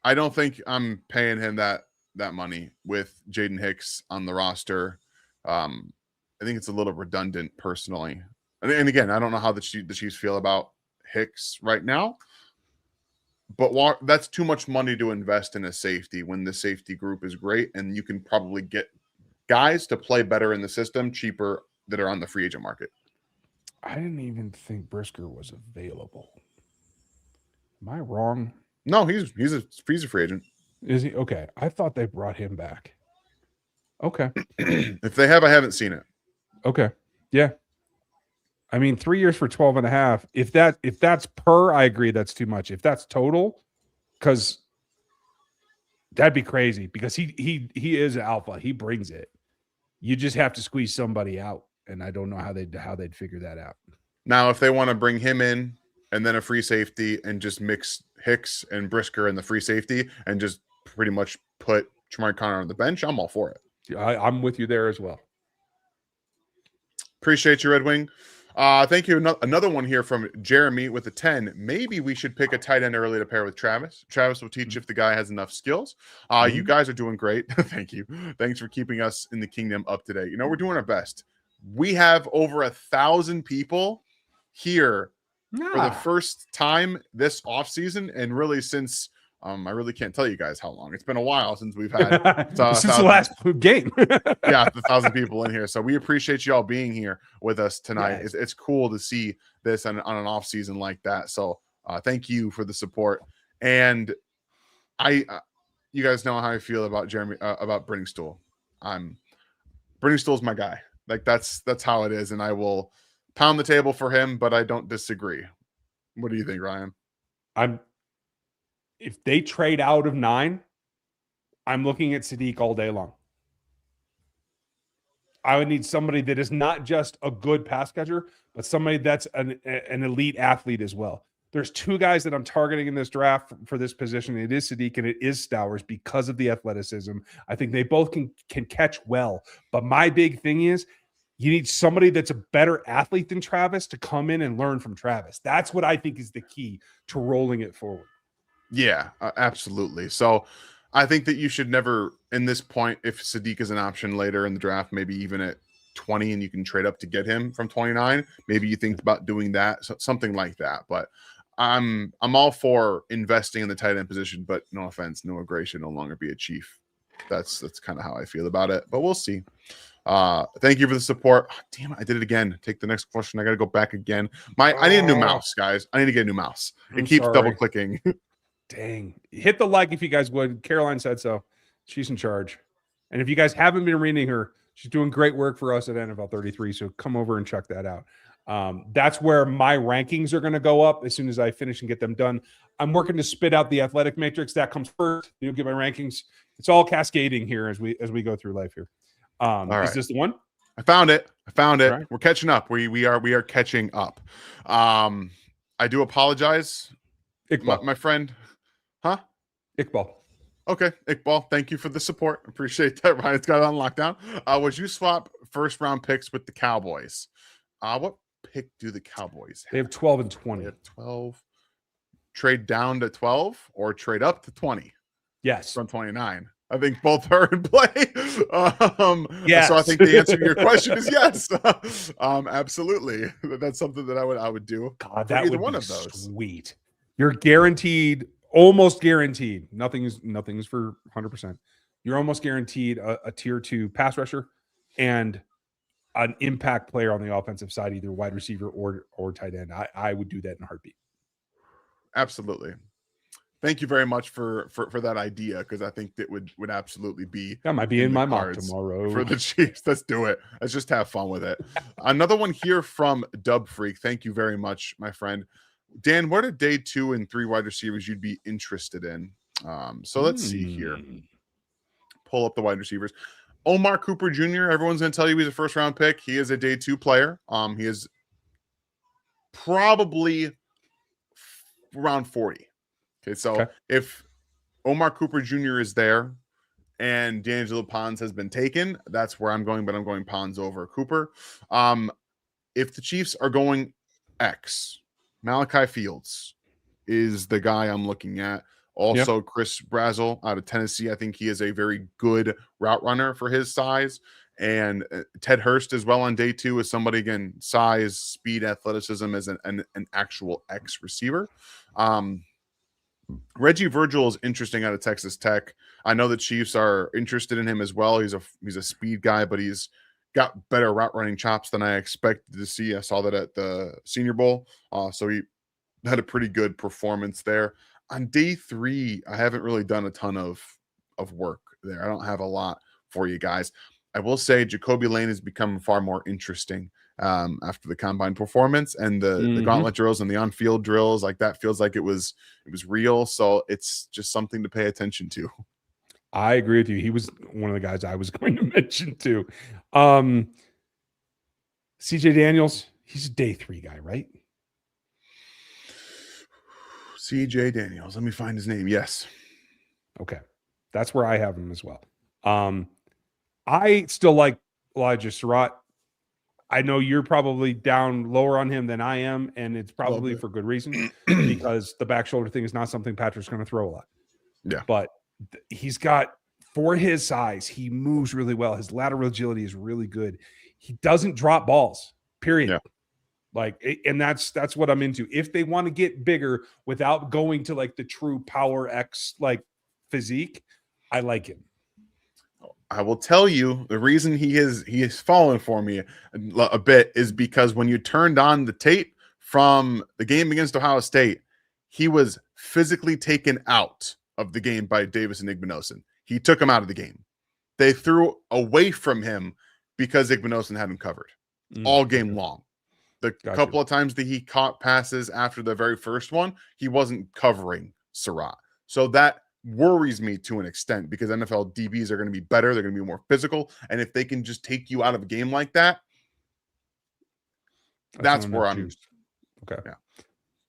I don't think I'm paying him that money with Jaden Hicks on the roster. I think it's a little redundant personally. And again, I don't know how the Chiefs feel about Hicks right now, but that's too much money to invest in a safety when the safety group is great and you can probably get guys to play better in the system cheaper that are on the free agent market. I didn't even think Brisker was available. Am I wrong? No, he's a free agent. Is he? Okay. I thought they brought him back. Okay. If they have, I haven't seen it. Okay. Yeah. I mean, 3 years for 12 and a half. If that's per, I agree that's too much. If that's total, because that'd be crazy because he is alpha. He brings it. You just have to squeeze somebody out. And I don't know how they'd figure that out. Now, if they want to bring him in and then a free safety and just mix Hicks and Brisker in the free safety and just pretty much put Jamari Connor on the bench, I'm all for it. I'm with you there as well. Appreciate you, Red Wing. Thank you. Another one here from Jeremy with a 10. Maybe we should pick a tight end early to pair with Travis. Travis will teach if the guy has enough skills. You guys are doing great. Thank you. Thanks for keeping us in the kingdom up to date. We're doing our best. We have over 1,000 people here for the first time this offseason, and really since I really can't tell you guys how long. It's been a while since we've had since the last game. Yeah, 1,000 people in here. So we appreciate you all being here with us tonight. Yes. It's cool to see this on an off season like that. So thank you for the support. And you guys know how I feel about Jeremy about Brenningstool. Brenningstool's my guy. Like that's how it is, and I will pound the table for him, but I don't disagree. What do you think, Ryan? If they trade out of 9, I'm looking at Sadiq all day long. I would need somebody that is not just a good pass catcher, but somebody that's an elite athlete as well. There's 2 guys that I'm targeting in this draft for this position. It is Sadiq and it is Stowers because of the athleticism. I think they both can catch well. But my big thing is you need somebody that's a better athlete than Travis to come in and learn from Travis. That's what I think is the key to rolling it forward. Yeah, absolutely. So I think that you should never, in this point, if Sadiq is an option later in the draft, maybe even at 20 and you can trade up to get him from 29, maybe you think about doing that, something like that. But I'm all for investing in the tight end position, but no offense, Noah Gray should no longer be a Chief. That's kind of how I feel about it, but we'll see. Thank you for the support. Oh, damn it, I did it again. Take the next question. I got to go back again. I need a new mouse, guys. I need to get a new mouse. It keeps double clicking. Dang. Hit the like if you guys would. Caroline said so. She's in charge. And if you guys haven't been reading her, she's doing great work for us at NFL 33. So come over and check that out. That's where my rankings are going to go up as soon as I finish and get them done. I'm working to spit out the athletic matrix. That comes first. You'll get my rankings. It's all cascading here as we go through life here. Is this the one? I found it. Right. We're catching up. We are catching up. I do apologize. My friend. Huh? Iqbal. Okay, Iqbal, thank you for the support. Appreciate that. Ryan's got it on lockdown. Would you swap first round picks with the Cowboys? What pick do the Cowboys have? They have 12 and 20. They have 12. Trade down to 12 or trade up to 20? Yes. From 29. I think both are in play. Yes. So I think the answer to your question is yes. Absolutely. That's something that I would do. God, that either would one be of those. Sweet. You're guaranteed, almost guaranteed. Nothing is for 100%. You're almost guaranteed a tier 2 pass rusher and an impact player on the offensive side, either wide receiver or tight end. I would do that in a heartbeat. Absolutely. Thank you very much for that idea, because I think that would absolutely be that might be in my mock tomorrow for the Chiefs. Let's do it. Let's just have fun with it. Another one here from Dub Freak. Thank you very much, my friend. Dan, what are day 2 and 3 wide receivers you'd be interested in? So let's see here. Pull up the wide receivers. Omar Cooper Jr., everyone's going to tell you he's a first round pick. He is a day 2 player. He is probably around 40. Okay, so if Omar Cooper Jr. is there and D'Angelo Pons has been taken, that's where I'm going, but I'm going Pons over Cooper. If the Chiefs are going X, Malachi Fields is the guy I'm looking at. Also, Chris Brazel out of Tennessee. I think he is a very good route runner for his size. And Ted Hurst as well on day 2 is somebody, again, size, speed, athleticism as an actual X receiver. Reggie Virgil is interesting out of Texas Tech. I know the Chiefs are interested in him as well. He's a speed guy, but he's got better route running chops than I expected to see. I saw that at the Senior Bowl. So he had a pretty good performance there. On day 3, I haven't really done a ton of work there. I don't have a lot for you guys. I will say Jacoby Lane has become far more interesting after the combine performance, and the gauntlet drills and the on-field drills, like that feels like it was real. So it's just something to pay attention to. I agree with you. He was one of the guys I was going to mention too. CJ Daniels, he's a day 3 guy, right? CJ Daniels. Let me find his name. Yes. Okay. That's where I have him as well. I still like Elijah Surratt. I know you're probably down lower on him than I am, and it's probably for good reason because the back shoulder thing is not something Patrick's going to throw a lot. Yeah. But he's got, for his size, he moves really well. His lateral agility is really good. He doesn't drop balls, period. Yeah. Like, and that's what I'm into. If they want to get bigger without going to like the true power X like physique, I like him. I will tell you the reason he is fallen for me a bit is because when you turned on the tape from the game against Ohio State, he was physically taken out of the game by Davis and Igbinosun. He took him out of the game. They threw away from him because Igbinosun had him covered all game long. The couple of times that he caught passes after the very first one, he wasn't covering Surratt. So that worries me to an extent because NFL DBs are going to be better. They're going to be more physical. And if they can just take you out of a game like that, that's where I'm. Okay. Yeah.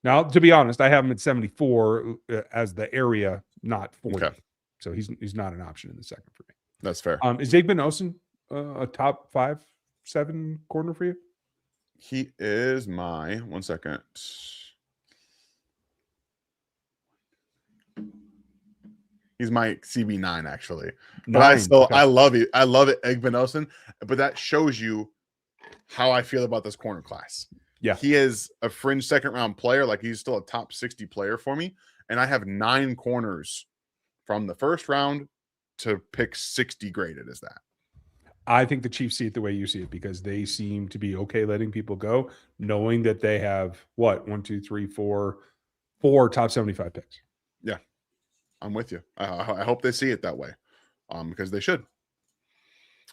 Now, to be honest, I have him at 74 as the area, not 40. Okay. So he's not an option in the second for me. That's fair. Is Igbinosun a top 5-7 corner for you? He is my 1 second. He's my CB9 actually. But I love it. I love it, Igbinosun. But that shows you how I feel about this corner class. Yeah. He is a fringe second round player. Like he's still a top 60 player for me. And I have 9 corners from the first round to pick 60 graded as that. I think the Chiefs see it the way you see it because they seem to be okay letting people go, knowing that they have four top 75 picks. Yeah, I'm with you. I hope they see it that way, because they should.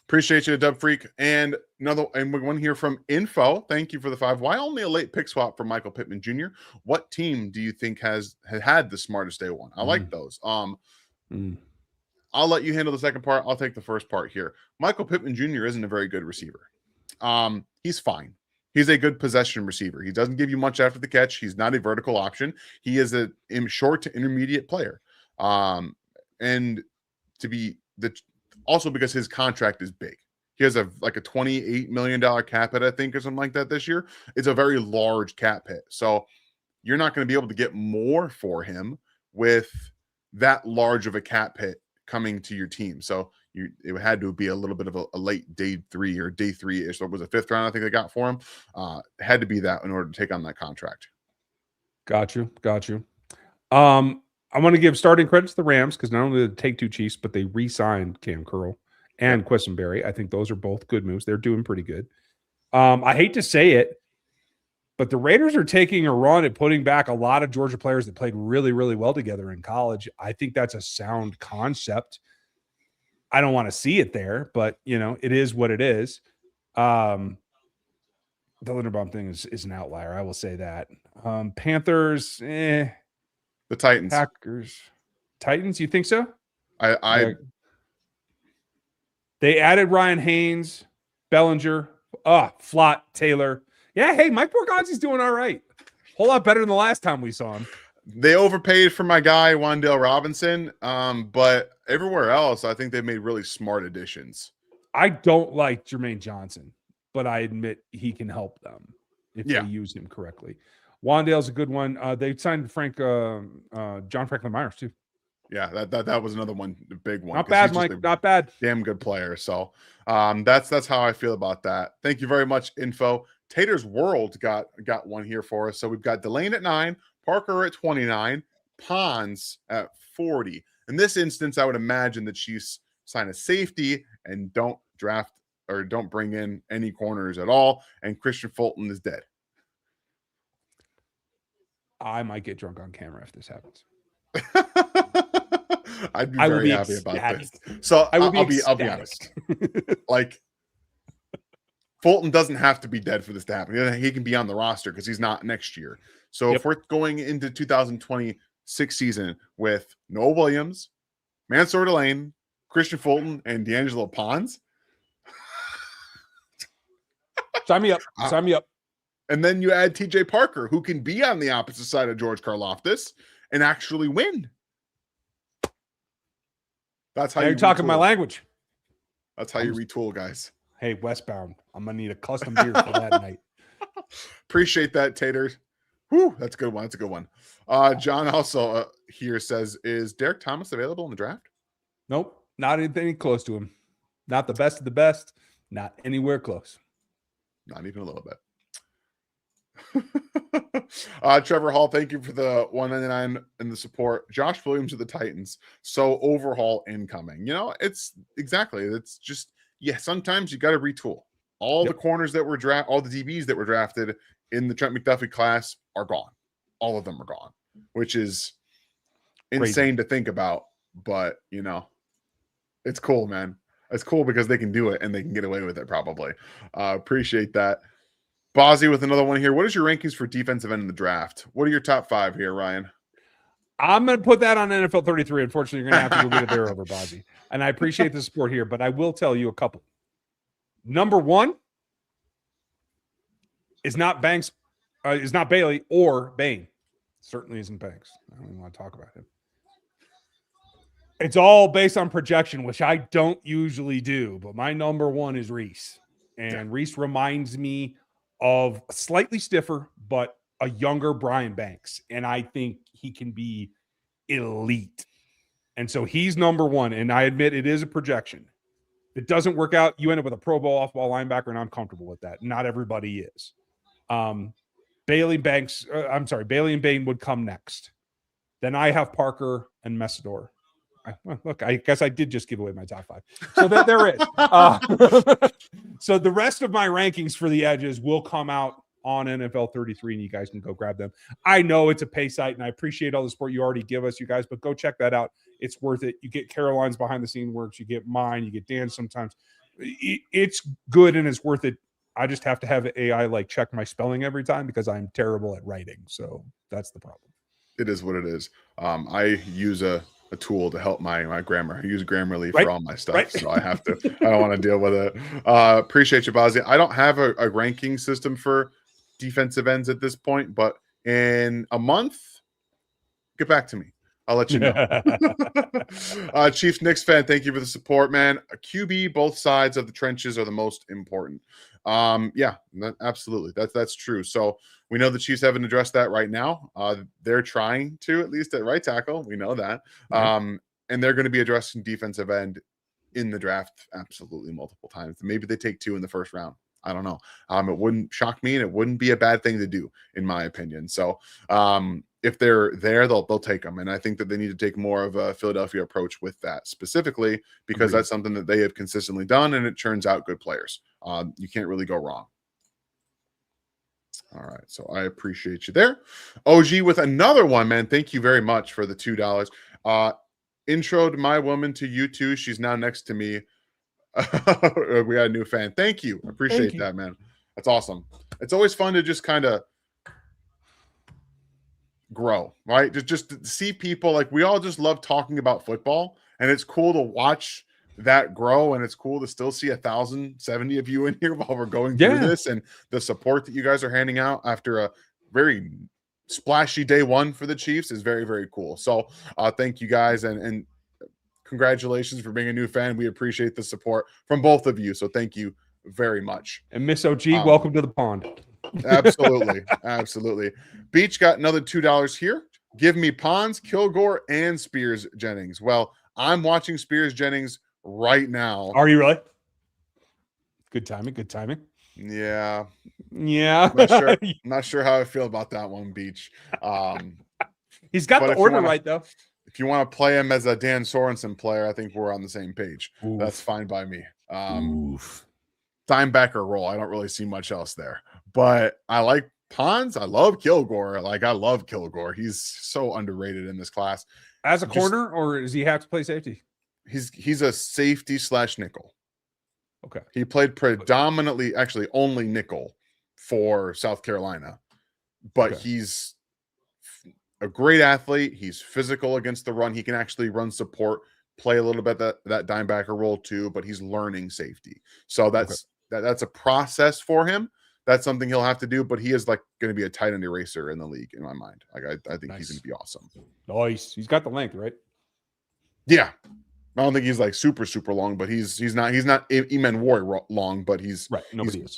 Appreciate you, Dub Freak. And we're going to hear from Info. Thank you for the 5. Why only a late pick swap for Michael Pittman Jr.? What team do you think has had the smartest day one? I like those. I'll let you handle the second part. I'll take the first part here. Michael Pittman Jr. isn't a very good receiver. He's fine. He's a good possession receiver. He doesn't give you much after the catch. He's not a vertical option. He is a short to intermediate player. And to be also because his contract is big. He has a $28 million cap hit, I think, or something like that this year. It's a very large cap hit. So you're not going to be able to get more for him with that large of a cap hit coming to your team. So it had to be a little bit of a late day 3 or day 3-ish. So it was a 5th round, I think they got for him. Had to be that in order to take on that contract. Got you. I want to give starting credit to the Rams because not only did they take 2 Chiefs, but they re-signed Cam Curl and Quessenberry. I think those are both good moves. They're doing pretty good. I hate to say it, but the Raiders are taking a run at putting back a lot of Georgia players that played really, really well together in college. I think that's a sound concept. I don't want to see it there, but, it is what it is. The Linderbaum thing is an outlier. I will say that. Panthers, The Titans. Packers. Titans, you think so? They added Ryan Haynes, Bellinger, Flott, Taylor. Yeah, hey, Mike Borgonzi's doing all right. Whole lot better than the last time we saw him. They overpaid for my guy, Wan'Dale Robinson, but everywhere else, I think they've made really smart additions. I don't like Jermaine Johnson, but I admit he can help them if they use him correctly. Wan'Dale's a good one. They signed John Franklin Myers, too. Yeah, that was another one, the big one. Not bad, Mike. Not bad. Damn good player. So that's how I feel about that. Thank you very much, Info. Tater's World got one here for us. So we've got Delane at 9, Parker at 29, Pons at 40. In this instance, I would imagine the Chiefs sign a safety and don't draft or don't bring in any corners at all, and Christian Fulton is dead. I might get drunk on camera if this happens. I'd be I will very be happy ecstatic. about this. So I will be I'll be honest. Like, Fulton doesn't have to be dead for this to happen. He can be on the roster because he's not next year. So if we're going into 2026 season with Noah Williams, Mansour Delane, Christian Fulton, and D'Angelo Pons, sign me up. Sign me up. And then you add TJ Parker, who can be on the opposite side of George Karlaftis and actually win. That's how you're talking my language. That's how you retool, guys. Hey, Westbound, I'm gonna need a custom beer for that night. Appreciate that, Tater. Whew, that's a good one. That's a good one. John also here says, is Derek Thomas available in the draft? Nope, not anything close to him. Not the best of the best. Not anywhere close. Not even a little bit. Trevor Hall, thank you for the 199 and the support. Josh Williams of the Titans. So overhaul incoming. It's exactly. It's just, sometimes you got to retool. All the corners that were all the DBs that were drafted in the Trent McDuffie class are gone. All of them are gone, which is insane to think about. But it's cool, man. It's cool because they can do it and they can get away with it probably. Appreciate that. Bozzy with another one here. What is your rankings for defensive end in the draft? What are your top 5 here, Ryan? I'm going to put that on NFL 33. Unfortunately, you're going to have to go get it there over Bozzy. And I appreciate the support here, but I will tell you a couple. Number 1 is not Banks, is not Bailey or Bain. Certainly isn't Banks. I don't even want to talk about him. It's all based on projection, which I don't usually do, but my number 1 is Reese. And Reese reminds me of a slightly stiffer, but a younger Brian Banks. And I think he can be elite. And so he's number 1. And I admit it is a projection. If it doesn't work out, you end up with a Pro Bowl off-ball linebacker, and I'm comfortable with that. Not everybody is. Bailey and Bain would come next. Then I have Parker and Messidor. Look, I guess I did just give away my top 5. So that there is. So the rest of my rankings for the edges will come out on NFL 33, and you guys can go grab them. I know it's a pay site, and I appreciate all the support you already give us, you guys, but go check that out. It's worth it. You get Caroline's behind-the-scene works. You get mine. You get Dan sometimes. It's good, and it's worth it. I just have to have AI check my spelling every time because I'm terrible at writing. So that's the problem. It is what it is. I use a tool to help my grammar. I use Grammarly for all my stuff, so I have to. I don't want to deal with it. Appreciate you, Bozzy. I don't have a ranking system for defensive ends at this point, but in a month, get back to me. I'll let you know. Chiefs Knicks fan, thank you for the support, man. A QB, both sides of the trenches are the most important. Absolutely. That's true. So we know the Chiefs haven't addressed that right now. They're trying to, at least at right tackle. We know that. And they're going to be addressing defensive end in the draft absolutely multiple times. Maybe they take 2 in the first round. I don't know. It wouldn't shock me, and it wouldn't be a bad thing to do, in my opinion. So if they're there, they'll take them. And I think that they need to take more of a Philadelphia approach with that specifically, because that's something that they have consistently done, and it turns out good players. You can't really go wrong. All right. So I appreciate you there. OG with another one, man. Thank you very much for the $2. Introed my woman to you too. She's now next to me. We got a new fan. Thank you. I appreciate that, man. That's awesome. It's always fun to just kind of grow, right? Just see people, we all just love talking about football, and it's cool to watch that grow, and it's cool to still see 1,070 of you in here while we're going through this, and the support that you guys are handing out after a very splashy day 1 for the Chiefs is very, very cool. So thank you guys, and congratulations for being a new fan. We appreciate the support from both of you. So thank you very much. And Miss OG, welcome to the pond. Absolutely. Absolutely. Beach got another $2 here. Give me Pons, Kilgore, and Spears Jennings. Well, I'm watching Spears Jennings right now. Are you really? Good timing. Good timing. Yeah. Yeah. Not sure how I feel about that one, Beach. He's got the order right, though. If you want to play him as a Dan Sorensen player, I think we're on the same page. Oof. That's fine by me. Oof. Dimebacker role. I don't really see much else there, but I like Pons. I love Kilgore. I love Kilgore. He's so underrated in this class. As a corner, or does he have to play safety? He's a safety / nickel. Okay. He played predominantly, actually only nickel for South Carolina, but he's a great athlete. He's physical against the run. He can actually run support, play a little bit that dimebacker role too, but he's learning safety. So that's a process for him. That's something he'll have to do, but he is like going to be a tight end eraser in the league in my mind. Like I think he's going to be awesome. Nice. He's got the length, right? Yeah. I don't think he's like super long, but he's not Eman Warrior long, but he's right.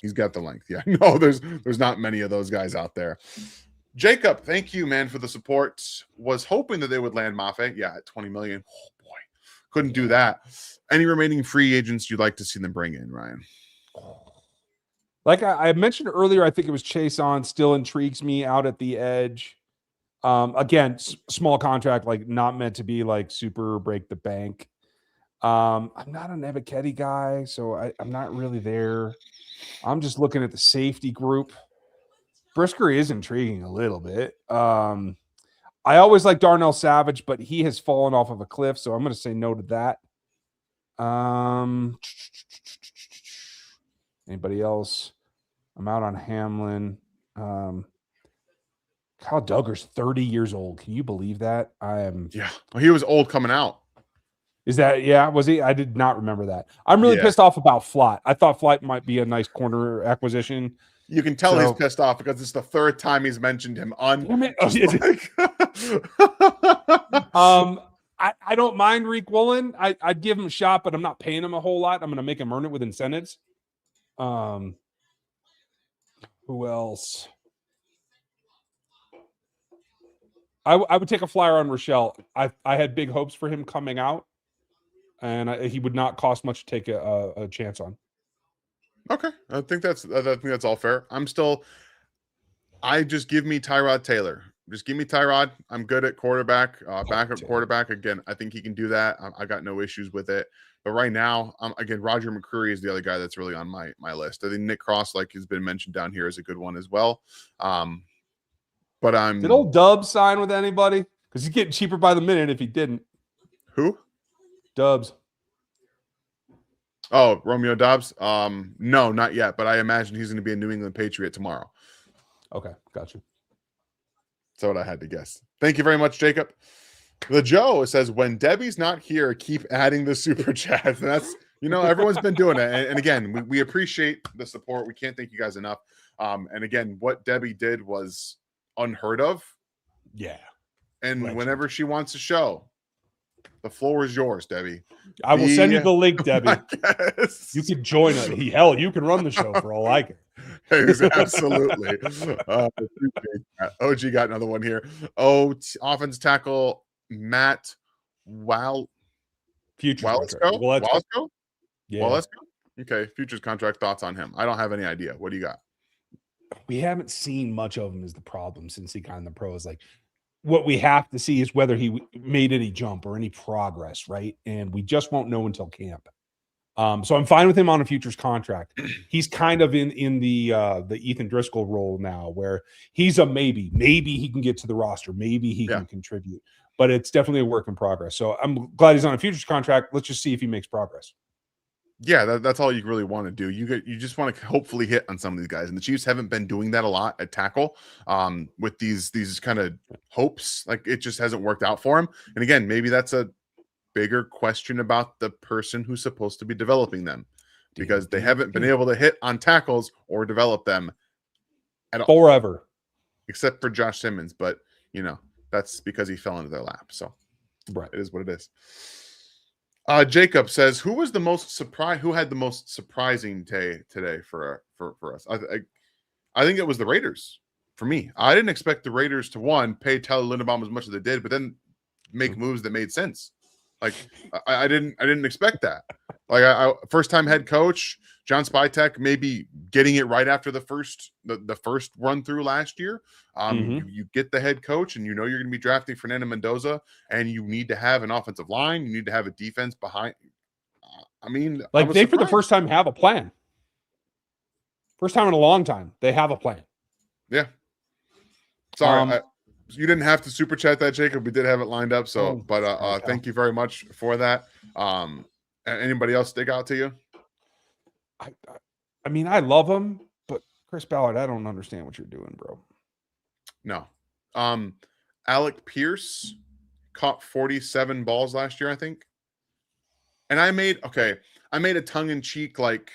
He's got the length. Yeah. No, there's not many of those guys out there. Jacob, thank you, man, for the support. Was hoping that they would land Mafe. Yeah, at 20 million. Oh boy. Couldn't do that. Any remaining free agents you'd like to see them bring in, Ryan? Like I mentioned earlier, I think it was Chase on, still intrigues me out at the edge. Again, small contract, like not meant to be like super break the bank. I'm not an Ebiketie guy, so I'm not really there. I'm just looking at the safety group. Brisker is intriguing a little bit. I always like Darnell Savage, but he has fallen off of a cliff, so I'm going to say no to that. Anybody else? I'm out on Hamlin. Kyle Duggar's 30 years old. Can you believe that? Yeah. Well, he was old coming out. Is that, yeah, was he? I did not remember that. I'm really pissed off about Flott. I thought Flott might be a nice corner acquisition. You can tell he's pissed off because it's the third time he's mentioned him on. I don't mind Reek Woolen. I'd give him a shot, but I'm not paying him a whole lot. I'm going to make him earn it with incentives. Who else? I would take a flyer on Rochelle. I had big hopes for him coming out, and he would not cost much to take a chance on. Okay, I think that's all fair. I just give me Tyrod Taylor. Just give me Tyrod. I'm good at quarterback, backup quarterback. Again, I think he can do that. I got no issues with it. But right now, again, Roger McCreary is the other guy that's really on my list. I think Nick Cross, like has been mentioned down here, is a good one as well. But did old Dubs sign with anybody? Because he's getting cheaper by the minute if he didn't. Who? Dubs. Oh, Romeo Dobbs? No, not yet. But I imagine he's going to be a New England Patriot tomorrow. Okay, gotcha. That's what I had to guess. Thank you very much, Jacob. The Joe says, when Debbie's not here, keep adding the super chat. And that's, everyone's been doing it. And again, we appreciate the support. We can't thank you guys enough. And again, what Debbie did was unheard of. Yeah. And whenever she wants to show, the floor is yours, Debbie. I will send you the link, Debbie. You can join us. Hell, you can run the show for all I care. Absolutely. OG got another one here. Offense tackle Matt Futures Wallasko? Yeah. Wallasko? Okay. Futures contract thoughts on him. I don't have any idea. What do you got? We haven't seen much of him is the problem since he got in the pros. Like, what we have to see is whether he made any jump or any progress, right? And we just won't know until camp. So I'm fine with him on a futures contract. He's kind of in the Ethan Driscoll role now, where he's a maybe. Maybe he can get to the roster. Maybe he can contribute. But it's definitely a work in progress. So I'm glad he's on a futures contract. Let's just see if he makes progress. Yeah, that's all you really want to do. You just want to hopefully hit on some of these guys, and the Chiefs haven't been doing that a lot at tackle. With these kind of hopes, like it just hasn't worked out for him. And again, maybe that's a bigger question about the person who's supposed to be developing them, because they haven't been able to hit on tackles or develop them at all forever, except for Josh Simmons. But that's because he fell into their lap. So right, it is what it is. Jacob says, who had the most surprising day today for us? I think it was the Raiders for me. I didn't expect the Raiders to pay Tyler Linderbaum as much as they did, but then make moves that made sense. Like I didn't expect that. Like I first time head coach John Spytek, maybe getting it right after the first run through last year. You get the head coach, and you're going to be drafting Fernando Mendoza, and you need to have an offensive line. You need to have a defense behind. They for the first time have a plan. First time in a long time. They have a plan. Yeah. Sorry, you didn't have to super chat that, Jacob. We did have it lined up. So, but thank you very much for that. Anybody else stick out to you? I mean, I love him, but Chris Ballard, I don't understand what you're doing, bro. No. Alec Pierce caught 47 balls last year, I think. And I made a tongue-in-cheek like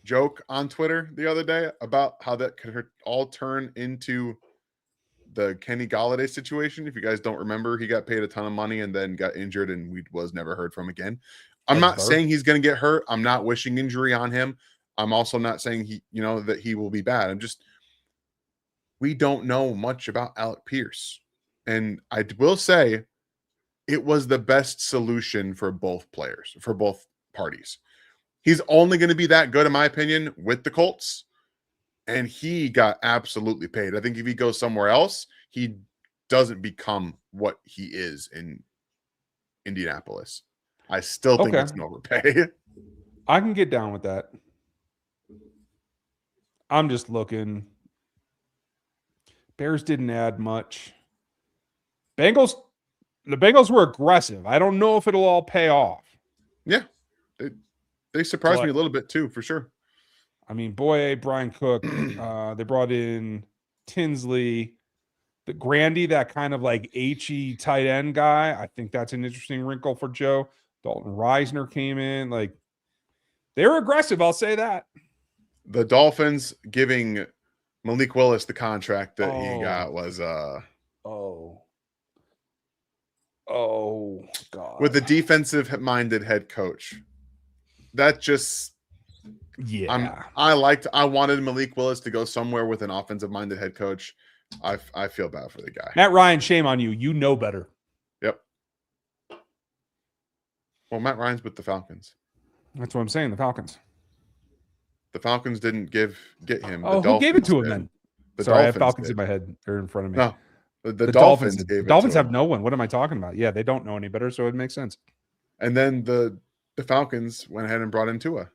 joke on Twitter the other day about how that could all turn into the Kenny Galladay situation. If you guys don't remember, he got paid a ton of money and then got injured and we was never heard from again. I'm not saying he's going to get hurt. I'm not wishing injury on him. I'm also not saying that he will be bad. We don't know much about Alec Pierce. And I will say it was the best solution for both players, for both parties. He's only going to be that good, in my opinion, with the Colts. And he got absolutely paid. I think if he goes somewhere else, he doesn't become what he is in Indianapolis. I still think it's an overpay. I can get down with that. I'm just looking. Bears didn't add much. The Bengals were aggressive. I don't know if it'll all pay off. Yeah. They surprised me a little bit too, for sure. I mean, Brian Cook, they brought in Tinsley, the Grandy, that kind of like H-y tight end guy. I think that's an interesting wrinkle for Joe. Dalton Reisner came in. Like, they were aggressive, I'll say that. The Dolphins giving Malik Willis the contract that he got was God. With a defensive minded head coach. That just I wanted Malik Willis to go somewhere with an offensive minded head coach. I feel bad for the guy. Matt Ryan, shame on you. You know better. Yep. Well, Matt Ryan's with the Falcons. That's what I'm saying. The Falcons. The Falcons didn't get him. Who gave it to him then? Sorry, I have Falcons in my head. They're in front of me. No, the Dolphins gave it to him. Dolphins have no one. What am I talking about? Yeah, they don't know any better, so it makes sense. And then the Falcons went ahead and brought in Tua.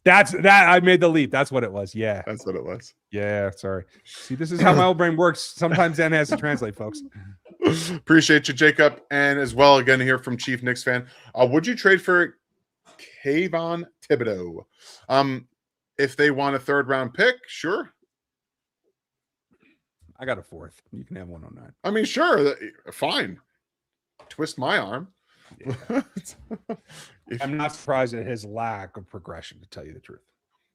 I made the leap. That's what it was. Yeah. That's what it was. Yeah, sorry. See, this is how my old brain works. Sometimes Dan has to translate, folks. Appreciate you, Jacob. And as well, again, here from Chief Knicks fan. Would you trade for Kayvon Thibodeau? If they want a third-round pick, sure. I got a fourth. You can have 109. I mean, sure. Fine. Twist my arm. Yeah. I'm not surprised at his lack of progression, to tell you the truth.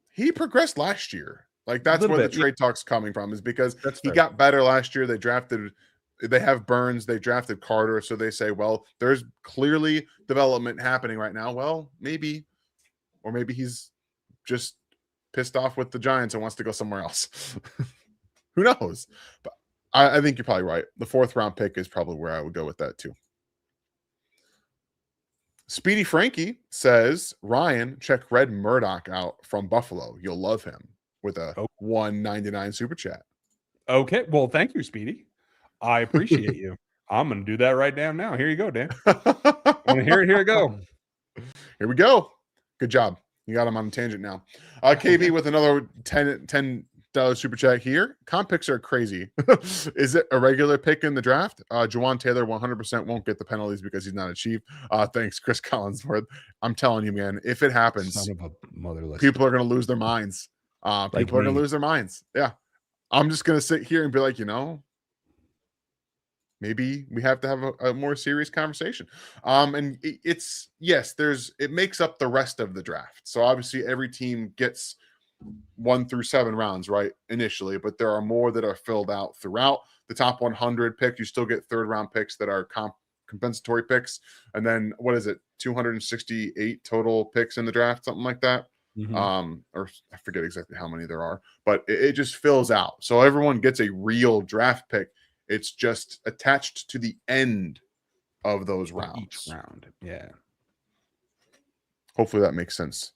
He progressed last year. Like, that's where the trade talk's coming from, is because he got better last year. They have Burns, they drafted Carter, so they say, well, there's clearly development happening right now. Well, maybe he's just pissed off with the Giants and wants to go somewhere else. Who knows? But I think you're probably right. The 4th round pick is probably where I would go with that too. Speedy Frankie says, Ryan, check Red Murdoch out from Buffalo. You'll love him, with a $1.99 super chat. Okay. Well, thank you, Speedy. I appreciate you. I'm going to do that right now. Here you go, Dan. Here we go. Here we go. Good job. You got him on a tangent now. KB with another $10 super chat here. Comp picks are crazy. Is it a regular pick in the draft? Jawan Taylor 100% won't get the penalties because he's not a chief. Thanks, Chris Collinsworth. I'm telling you, man, if it happens, people are going to lose their minds. People are going to lose their minds. Yeah. I'm just going to sit here and be like, maybe we have to have a more serious conversation. And it makes up the rest of the draft. So obviously every team gets 1 through 7 rounds, right? Initially, but there are more that are filled out throughout the top 100 pick. You still get 3rd round picks that are compensatory picks. And then what is it? 268 total picks in the draft, something like that. Mm-hmm. Or I forget exactly how many there are, but it just fills out. So everyone gets a real draft pick. It's just attached to the end of those rounds. Each round. Yeah. Hopefully that makes sense.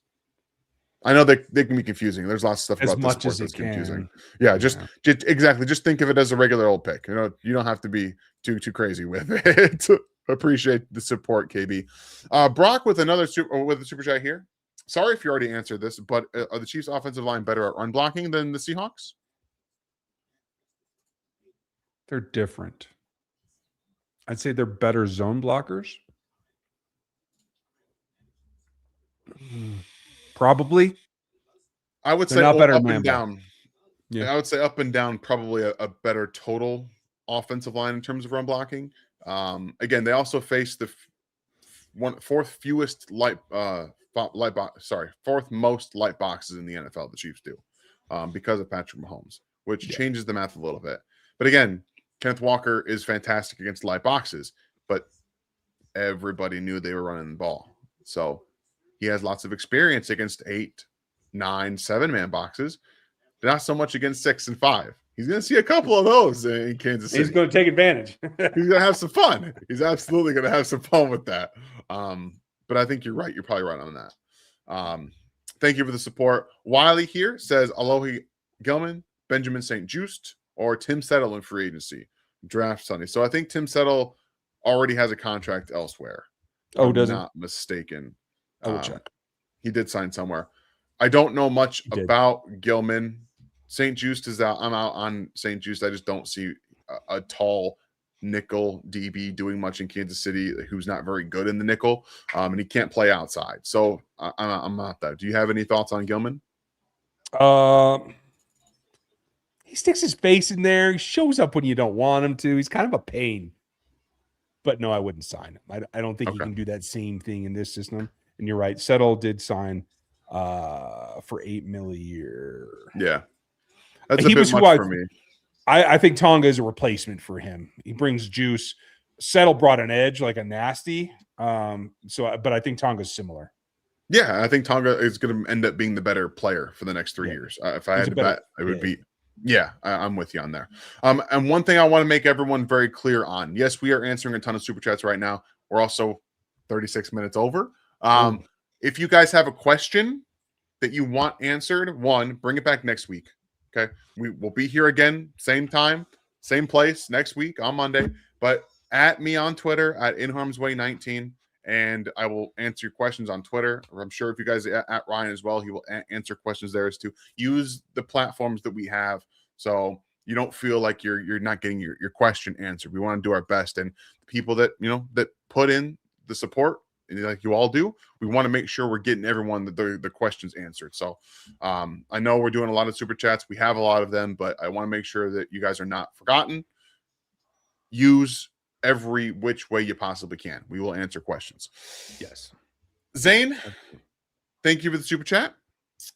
I know they can be confusing. There's lots of stuff about much this sport that's confusing. Yeah, just exactly. Just think of it as a regular old pick. You don't have to be too crazy with it. Appreciate the support, KB. Brock with a super chat here. sorry if you already answered this, but are the Chiefs' offensive line better at run blocking than the Seahawks? They're different. I'd say they're better zone blockers. Probably. I would They're say not better up man and block. down. Yeah. I would say up and down probably a better total offensive line in terms of run blocking. Again, they also face the fourth most light boxes in the NFL. The Chiefs do because of Patrick Mahomes, which changes the math a little bit. But again, Kenneth Walker is fantastic against light boxes, but everybody knew they were running the ball, so he has lots of experience against 8, 9, 7-man boxes. Not so much against 6 and 5. He's going to see a couple of those in Kansas City. He's going to take advantage. He's going to have some fun. He's absolutely going to have some fun with that. But I think you're right. You're probably right on that. Thank you for the support. Wiley here says Alohi Gilman, Benjamin St. Just, or Tim Settle in free agency. Draft Sunday. So I think Tim Settle already has a contract elsewhere. Oh, does he? Not mistaken. I will check. He did sign somewhere. I don't know much about Gilman. St. Just is out. I'm out on St. Just. I just don't see a tall nickel DB doing much in Kansas City who's not very good in the nickel, and he can't play outside. So I'm not that. Do you have any thoughts on Gilman? He sticks his face in there. He shows up when you don't want him to. He's kind of a pain. But no, I wouldn't sign him. I don't think he can do that same thing in this system. And you're right. Settle did sign for $8 million a year. Yeah. That's a bit much for me. I think Tonga is a replacement for him. He brings juice. Settle brought an edge, like a nasty. But I think Tonga's similar. Yeah, I think Tonga is going to end up being the better player for the next 3 years. If I had to bet, it would be. Yeah, I'm with you on there. And one thing I want to make everyone very clear on. Yes, we are answering a ton of super chats right now. We're also 36 minutes over. If you guys have a question that you want answered, bring it back next week. Okay. We will be here again, same time, same place next week on Monday. But at me on Twitter at InHarmsWay19, and I will answer your questions on Twitter. I'm sure if you guys at Ryan as well, he will answer questions there as to use the platforms that we have, so you don't feel like you're not getting your question answered. We want to do our best, and people that that put in the support, like you all do, we want to make sure we're getting everyone the questions answered. So I know we're doing a lot of super chats. We have a lot of them, but I want to make sure that you guys are not forgotten. Use every which way you possibly can. We will answer questions. Yes. Zane, thank you for the super chat.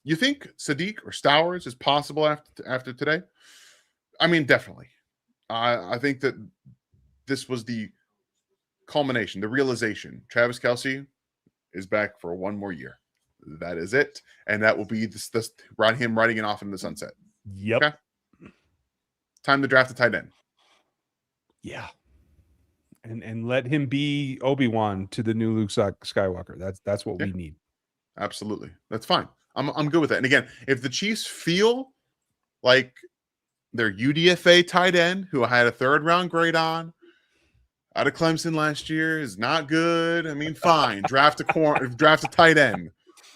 You think Sadiq or Stowers is possible after today? I mean, definitely. I think that this was the culmination, the realization. Travis Kelce is back for one more year. That is it. And that will be this him riding it off in the sunset. Yep. Okay? Time to draft a tight end. Yeah. And let him be Obi-Wan to the new Luke Skywalker. That's what we need. Absolutely. That's fine. I'm good with that. And again, if the Chiefs feel like their UDFA tight end, who I had a 3rd-round grade on, out of Clemson last year, is not good. I mean, fine. Draft a tight end.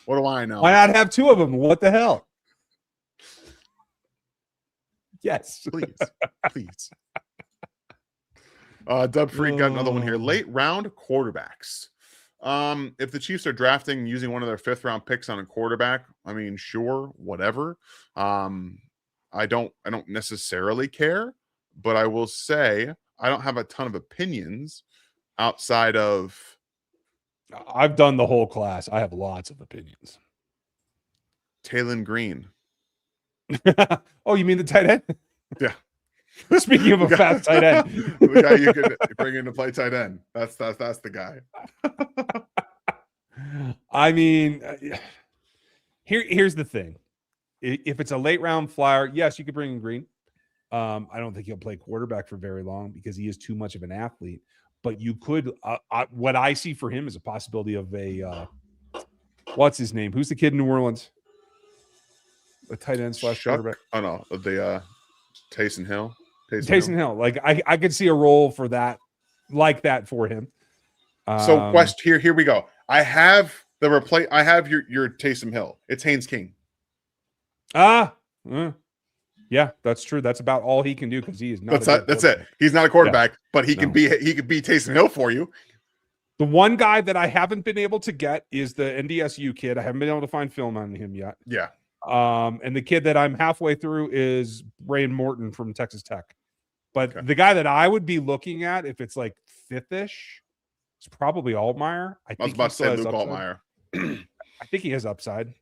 What do I know? Why not have 2 of them? What the hell? Yes. Please. Dub Freak got another one here. Late round quarterbacks. If the Chiefs are drafting using one of their 5th-round picks on a quarterback, I mean, sure, whatever. I don't necessarily care, but I will say I don't have a ton of opinions outside of. I've done the whole class. I have lots of opinions. Taylon Green. Oh, you mean the tight end? Yeah. Speaking of a fast tight end, the guy you could bring in to play tight end. That's the guy. I mean, here's the thing: if it's a late round flyer, yes, you could bring in Green. I don't think he'll play quarterback for very long because he is too much of an athlete. But you could. What I see for him is a possibility of a what's his name? Who's the kid in New Orleans? A tight end / quarterback. Oh no, the Taysom Hill. Taysom Hill. Like I could see a role for that, like that for him. So here we go. I have I have your Taysom Hill. It's Haynes King. Yeah, that's true. That's about all he can do because he is not. That's it. He's not a quarterback, but he No. could be Taysom Hill for you. The one guy that I haven't been able to get is the NDSU kid. I haven't been able to find film on him yet. Yeah. And the kid that I'm halfway through is Brain Morton from Texas Tech. But Okay. the guy that I would be looking at, if it's like fifth-ish, is probably Altmaier. I was about to say Luke Altmaier. I think he has upside.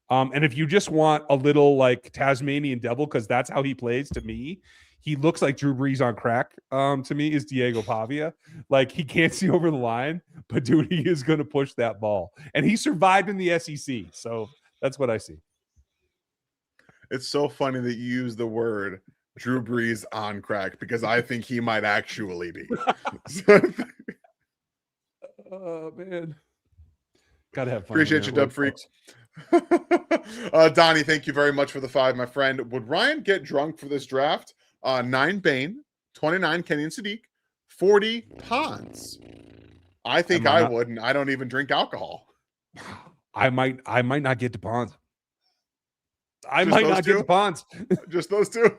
And if you just want a little like Tasmanian devil, because that's how he plays to me, he looks like Drew Brees on crack. To me, is Diego Pavia. Like he can't see over the line, but dude, he is going to push that ball, and he survived in the SEC. So that's what I see. It's so funny that you use the word Drew Brees on crack because I think he might actually be. Oh man, gotta have fun. Appreciate you, Dub Freaks. Donnie, thank you very much for the 5, my friend. Would Ryan get drunk for this draft? 9 Bane, 29 Kenny and Sadiq, 40 Pons. I think I would, and I don't even drink alcohol. I might not get to Pons. I might not get to Pons. Just those two.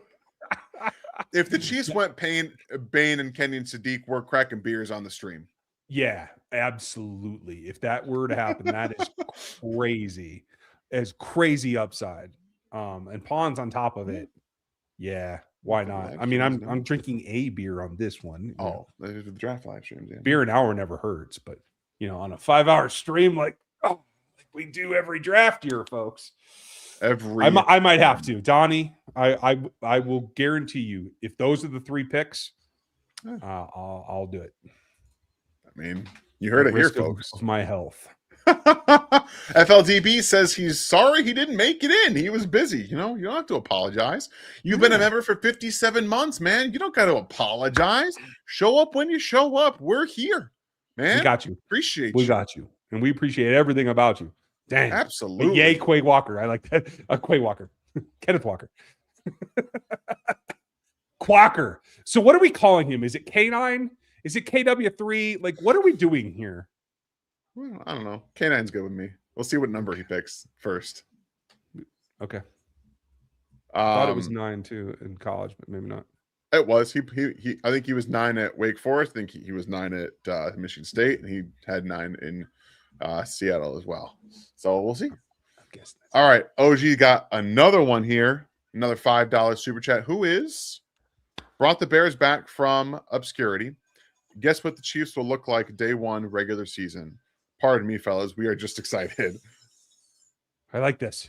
If the Chiefs went Bane and Kenny and Sadiq, we're cracking beers on the stream. Yeah, absolutely. If that were to happen, that is crazy. As crazy upside. And Pons on top of it. Yeah, why not? I mean, I'm drinking a beer on this one. Oh, the draft live streams. Yeah. Beer an hour never hurts, but on a 5-hour stream like we do every draft year, folks. I might have to. Donnie, I will guarantee you, if those are the 3 picks, I'll do it. I mean, you heard it here, folks. Of my health. FLDB says he's sorry he didn't make it in. He was busy. You don't have to apologize. You've been a member for 57 months, man. You don't got to apologize. Show up when you show up. We're here, man. We got you. Appreciate you. We got you. And we appreciate everything about you. Dang. Absolutely. But yay, Quay Walker. I like that. Quay Walker. Kenneth Walker. Quacker. So what are we calling him? Is it K9? Is it KW3? Like, what are we doing here? Well, I don't know. K9's good with me. We'll see what number he picks first. Okay. I thought it was 9 too in college, but maybe not. It was. He I think he was 9 at Wake Forest. I think he was 9 at Michigan State, and he had 9 in Seattle as well. So we'll see. All right. OG got another one here. Another $5 super chat. Who is brought the Bears back from obscurity? Guess what the Chiefs will look like day 1 regular season. Pardon me, fellas. We are just excited. I like this.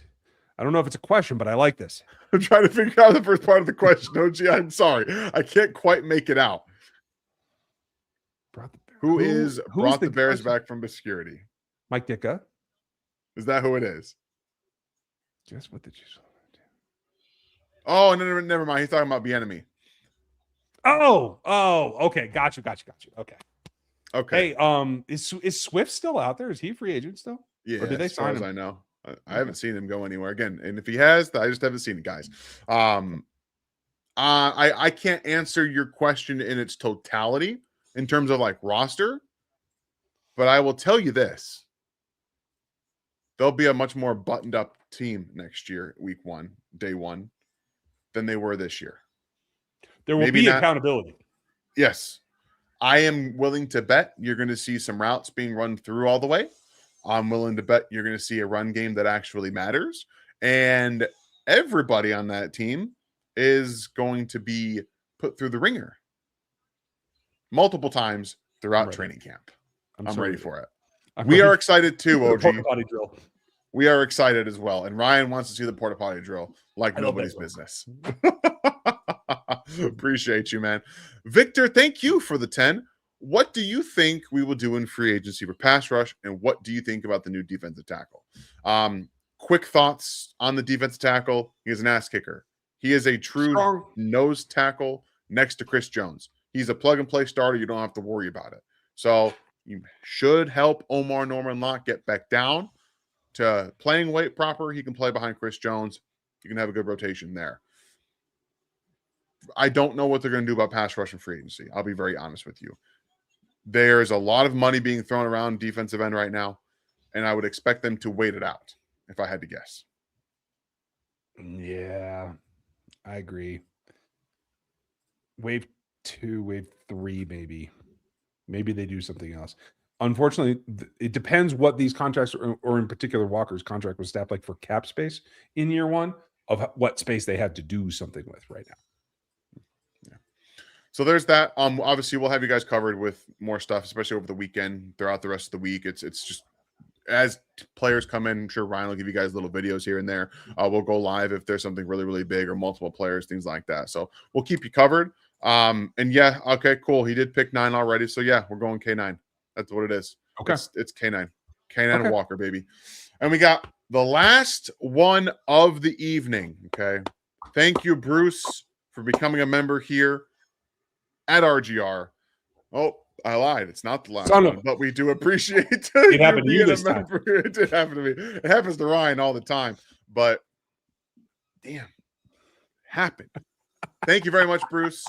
I don't know if it's a question, but I like this. I'm trying to figure out the first part of the question. OG, I'm sorry. I can't quite make it out. Who brought the Bears back from obscurity? Mike Ditka. Is that who it is? Guess what the Chiefs will do. Oh, no, never mind. He's talking about the enemy. Oh, okay. Got you. Okay. Okay. Hey, is Swift still out there? Is he a free agent still? Yeah, or did they sign him? I know. I haven't seen him go anywhere again. And if he has, I just haven't seen it, guys. I can't answer your question in its totality in terms of like roster, but I will tell you this. They'll be a much more buttoned up team next year, week 1, day 1, than they were this year. There will be accountability. Yes. I am willing to bet you're going to see some routes being run through all the way. I'm willing to bet you're going to see a run game that actually matters. And everybody on that team is going to be put through the ringer multiple times throughout training camp. I'm ready for it. We are excited too, OG. Porta-potty drill. We are excited as well. And Ryan wants to see the porta potty drill like nobody's business. Appreciate you, man. Victor, thank you for the 10. What do you think we will do in free agency for pass rush? And what do you think about the new defensive tackle? Quick thoughts on the defensive tackle. He is an ass kicker. He is a true nose tackle next to Chris Jones. He's a plug and play starter. You don't have to worry about it. So you should help Omar Norman Locke get back down to playing weight proper. He can play behind Chris Jones. You can have a good rotation there. I don't know what they're going to do about pass rush and free agency. I'll be very honest with you. There's a lot of money being thrown around defensive end right now, and I would expect them to wait it out if I had to guess. Yeah, I agree. Wave 2, wave 3, maybe. Maybe they do something else. Unfortunately, it depends what these contracts, or in particular Walker's contract was staffed like for cap space in year one, of what space they have to do something with right now. Yeah. So there's that. Obviously we'll have you guys covered with more stuff, especially over the weekend, throughout the rest of the week. It's just as players come in, I'm sure Ryan will give you guys little videos here and there. We'll go live if there's something really, really big or multiple players, things like that. So we'll keep you covered. And yeah, okay, cool. He did pick 9 already. So yeah, we're going K9. That's what it is. Okay. It's K9. K9 Okay. Walker, baby. And we got the last one of the evening. Okay. Thank you, Bruce, for becoming a member here at RGR. Oh, I lied. It's not the last one, but we do appreciate it happened to you this time. It did happen to me. It happens to Ryan all the time, but damn, happened. Thank you very much, Bruce.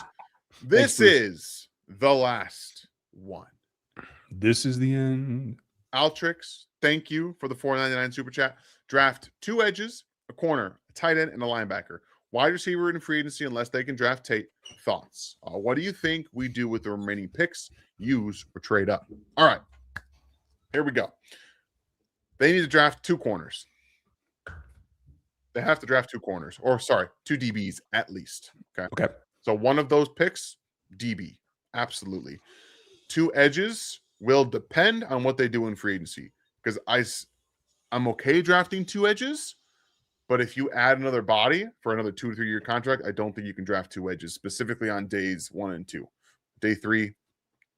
This is the last one. This is the end. Altrix, thank you for the $4.99 super chat. Draft 2 edges, a corner, a tight end, and a linebacker. Wide receiver in free agency unless they can draft Tate. Thoughts? What do you think we do with the remaining picks? Use or trade up? All right. Here we go. They need to draft 2 corners. They have to draft 2 corners. Or, sorry, 2 DBs at least. Okay. So one of those picks, DB. Absolutely. 2 edges will depend on what they do in free agency. Because I'm okay drafting 2 edges. But if you add another body for another 2 to 3 year contract, I don't think you can draft 2 edges, specifically on days 1 and 2. Day 3,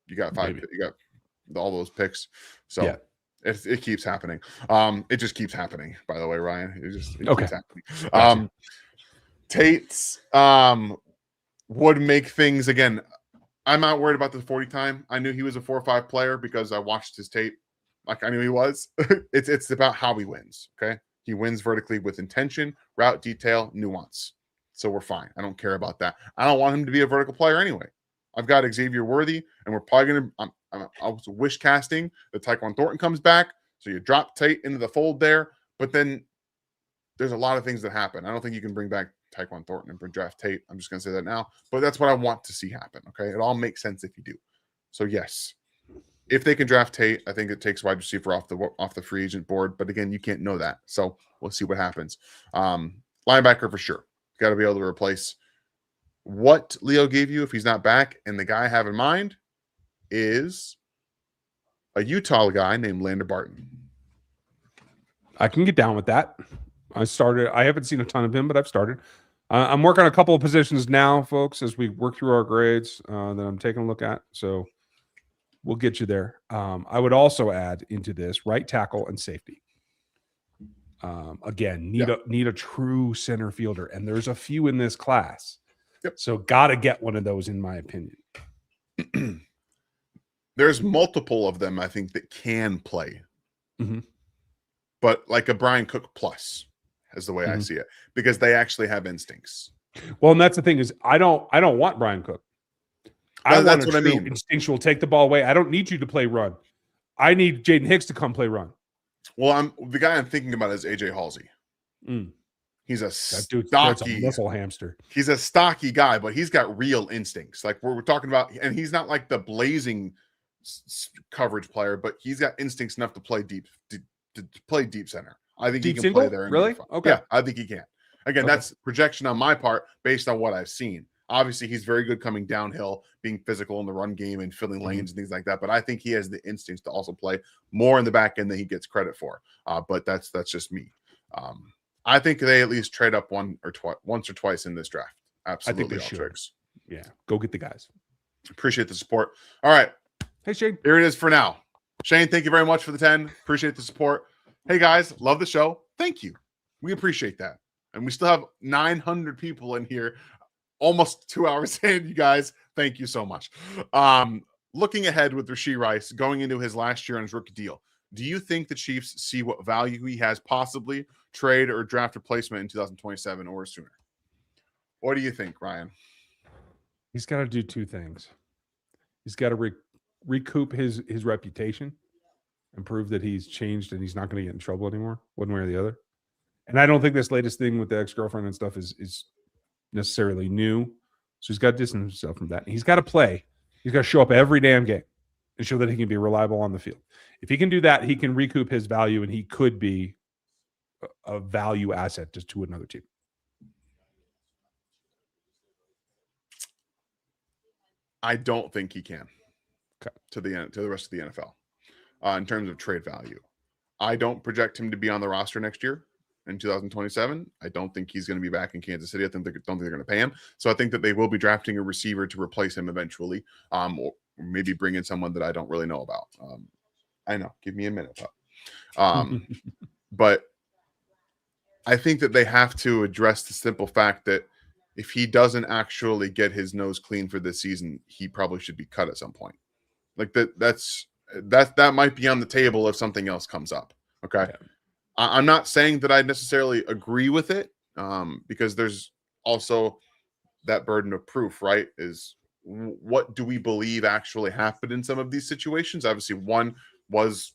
you got 5. Maybe. You got all those picks. So yeah. It keeps happening. It just keeps happening. By the way, Ryan, it keeps happening. Tate's would make things again. I'm not worried about the 40 time. I knew he was a 4-5 player because I watched his tape. Like I knew he was. It's about how he wins. Okay. He wins vertically with intention, route detail, nuance. So we're fine. I don't care about that. I don't want him to be a vertical player anyway. I've got Xavier Worthy, and we're probably going to I was wish casting that Tyquan Thornton comes back. So you drop Tate into the fold there. But then there's a lot of things that happen. I don't think you can bring back Tyquan Thornton and draft Tate. I'm just going to say that now. But that's what I want to see happen. Okay. It all makes sense if you do. So yes. If they can draft Tate, I think it takes wide receiver off the free agent board. But again, you can't know that. So we'll see what happens. Linebacker for sure. Got to be able to replace what Leo gave you if he's not back. And the guy I have in mind is a Utah guy named Lander Barton. I can get down with that. I haven't seen a ton of him, but I've started. I'm working on a couple of positions now, folks, as we work through our grades that I'm taking a look at. So we'll get you there. I would also add into this right tackle and safety. Again, need a true center fielder, and there's a few in this class. Yep. So got to get one of those, in my opinion. There's multiple of them, I think, that can play. Mm-hmm. But like a Brian Cook plus is the way I see it, because they actually have instincts. Well, and that's the thing is I don't want Brian Cook. That's what I mean. Instinctual, take the ball away. I don't need you to play run. I need Jaden Hicks to come play run. Well, the guy I'm thinking about is AJ Halsey. He's a stocky muscle hamster. He's a stocky guy, but he's got real instincts. Like we're talking about, and he's not like the blazing coverage player, but he's got instincts enough to play deep, to play deep center. I think deep he can single? play there. Really? Okay. Yeah, I think he can. Again, that's projection on my part based on what I've seen. Obviously, he's very good coming downhill, being physical in the run game and filling lanes and things like that. But I think he has the instincts to also play more in the back end than he gets credit for. But that's just me. I think they at least trade up once or twice in this draft. Absolutely. I think they should. Yeah. Go get the guys. Appreciate the support. All right. Hey, Shane. Here it is for now. Shane, thank you very much for the 10. Appreciate the support. Hey, guys. Love the show. Thank you. We appreciate that. And we still have 900 people in here. Almost 2 hours in, you guys. Thank you so much. Looking ahead with Rashee Rice going into his last year on his rookie deal, do you think the Chiefs see what value he has, possibly trade or draft replacement in 2027 or sooner? What do you think, Ryan? He's got to do 2 things. He's got to recoup his reputation and prove that he's changed and he's not going to get in trouble anymore, one way or the other. And I don't think this latest thing with the ex-girlfriend and stuff is necessarily new. So he's got to distance himself from that. And he's got to play. He's got to show up every damn game and show that he can be reliable on the field. If he can do that, he can recoup his value, and he could be a value asset just to another team. I don't think he can. Okay. To the rest of the NFL in terms of trade value. I don't project him to be on the roster next year in 2027. I don't think he's going to be back in Kansas City. I don't think they're going to pay him. So I think that they will be drafting a receiver to replace him eventually, or maybe bring in someone that I don't really know about. I know. Give me a minute, pup. But I think that they have to address the simple fact that if he doesn't actually get his nose clean for this season, he probably should be cut at some point. Like that might be on the table if something else comes up. Okay. Yeah. I'm not saying that I necessarily agree with it, because there's also that burden of proof, right? Is what do we believe actually happened in some of these situations? Obviously, one was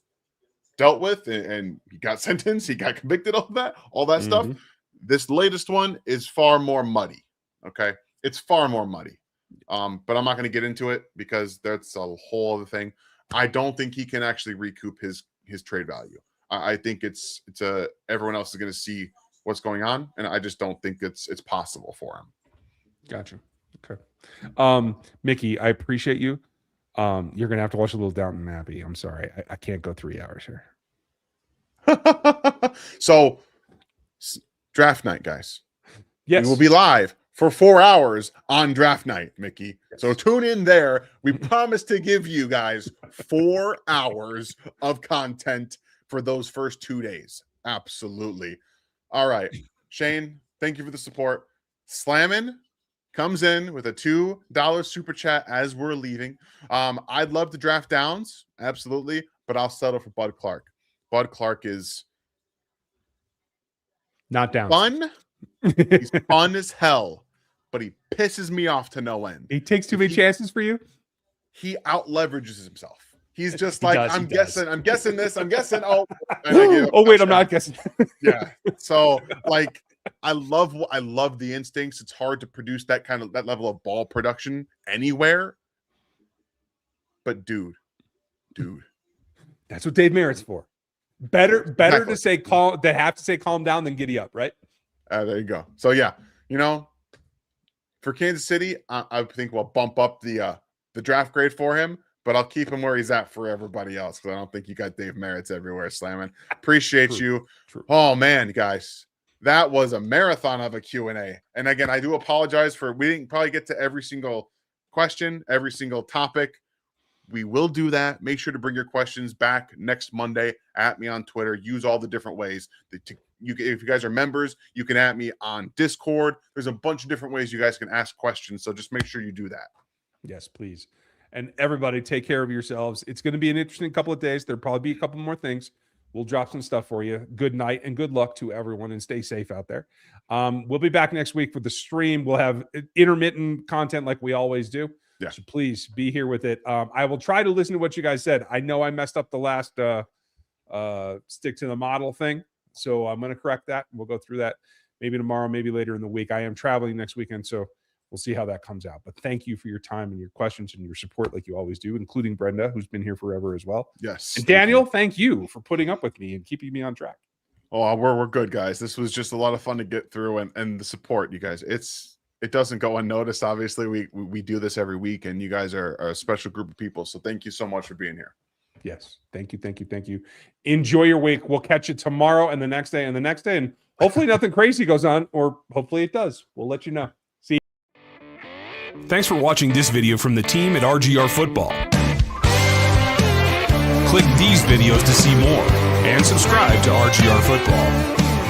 dealt with and he got sentenced, he got convicted, all that stuff. This latest one is far more muddy. Okay. It's far more muddy. But I'm not going to get into it because that's a whole other thing. I don't think he can actually recoup his trade value. I think it's everyone else is going to see what's going on, and I just don't think it's possible for him. Gotcha. Okay. Mickey, I appreciate you. You're going to have to watch a little Downton Abbey. I'm sorry. I can't go 3 hours here. So draft night, guys. Yes. We will be live for 4 hours on draft night, Mickey. Yes. So tune in there. We promise to give you guys 4 hours of content for those first 2 days. Absolutely. All right. Shane, thank you for the support. Slammin' comes in with a $2 super chat as we're leaving. I'd love to draft Downs. Absolutely. But I'll settle for Bud Clark. Bud Clark is not down. Fun. He's fun as hell, but he pisses me off to no end. He takes too many chances for you. He out leverages himself. He's just like, I'm guessing this. I'm guessing. Oh, wait, I'm not guessing. Yeah. So like, I love the instincts. It's hard to produce that level of ball production anywhere. But dude, that's what Dave Merritt's for. Better exactly. To say calm down than giddy up, right? There you go. So yeah, for Kansas City, I think we'll bump up the draft grade for him, but I'll keep him where he's at for everybody else because I don't think you got Dave Merritt's everywhere slamming. Appreciate you. True. Oh man, guys, that was a marathon of a Q&A. And again, I do apologize we didn't probably get to every single question, every single topic. We will do that. Make sure to bring your questions back next Monday. At me on Twitter. Use all the different ways. If you guys are members, you can at me on Discord. There's a bunch of different ways you guys can ask questions. So just make sure you do that. Yes, please. And everybody take care of yourselves. It's going to be an interesting couple of days. There'll probably be a couple more things. We'll drop some stuff for you. Good night and good luck to everyone and stay safe out there. We'll be back next week for the stream. We'll have intermittent content like we always do. Yeah. So please be here with it. I will try to listen to what you guys said. I know I messed up the last stick to the model thing. So I'm going to correct that. We'll go through that maybe tomorrow, maybe later in the week. I am traveling next weekend, so we'll see how that comes out. But thank you for your time and your questions and your support like you always do, including Brenda, who's been here forever as well. Yes. And Daniel, thank you for putting up with me and keeping me on track. Oh, we're good, guys. This was just a lot of fun to get through and the support, you guys. It doesn't go unnoticed. Obviously, we do this every week, and you guys are a special group of people. So thank you so much for being here. Yes. Thank you. Enjoy your week. We'll catch you tomorrow and the next day and the next day. And hopefully nothing crazy goes on, or hopefully it does. We'll let you know. See you. Thanks for watching this video from the team at RGR Football. Click these videos to see more and subscribe to RGR Football.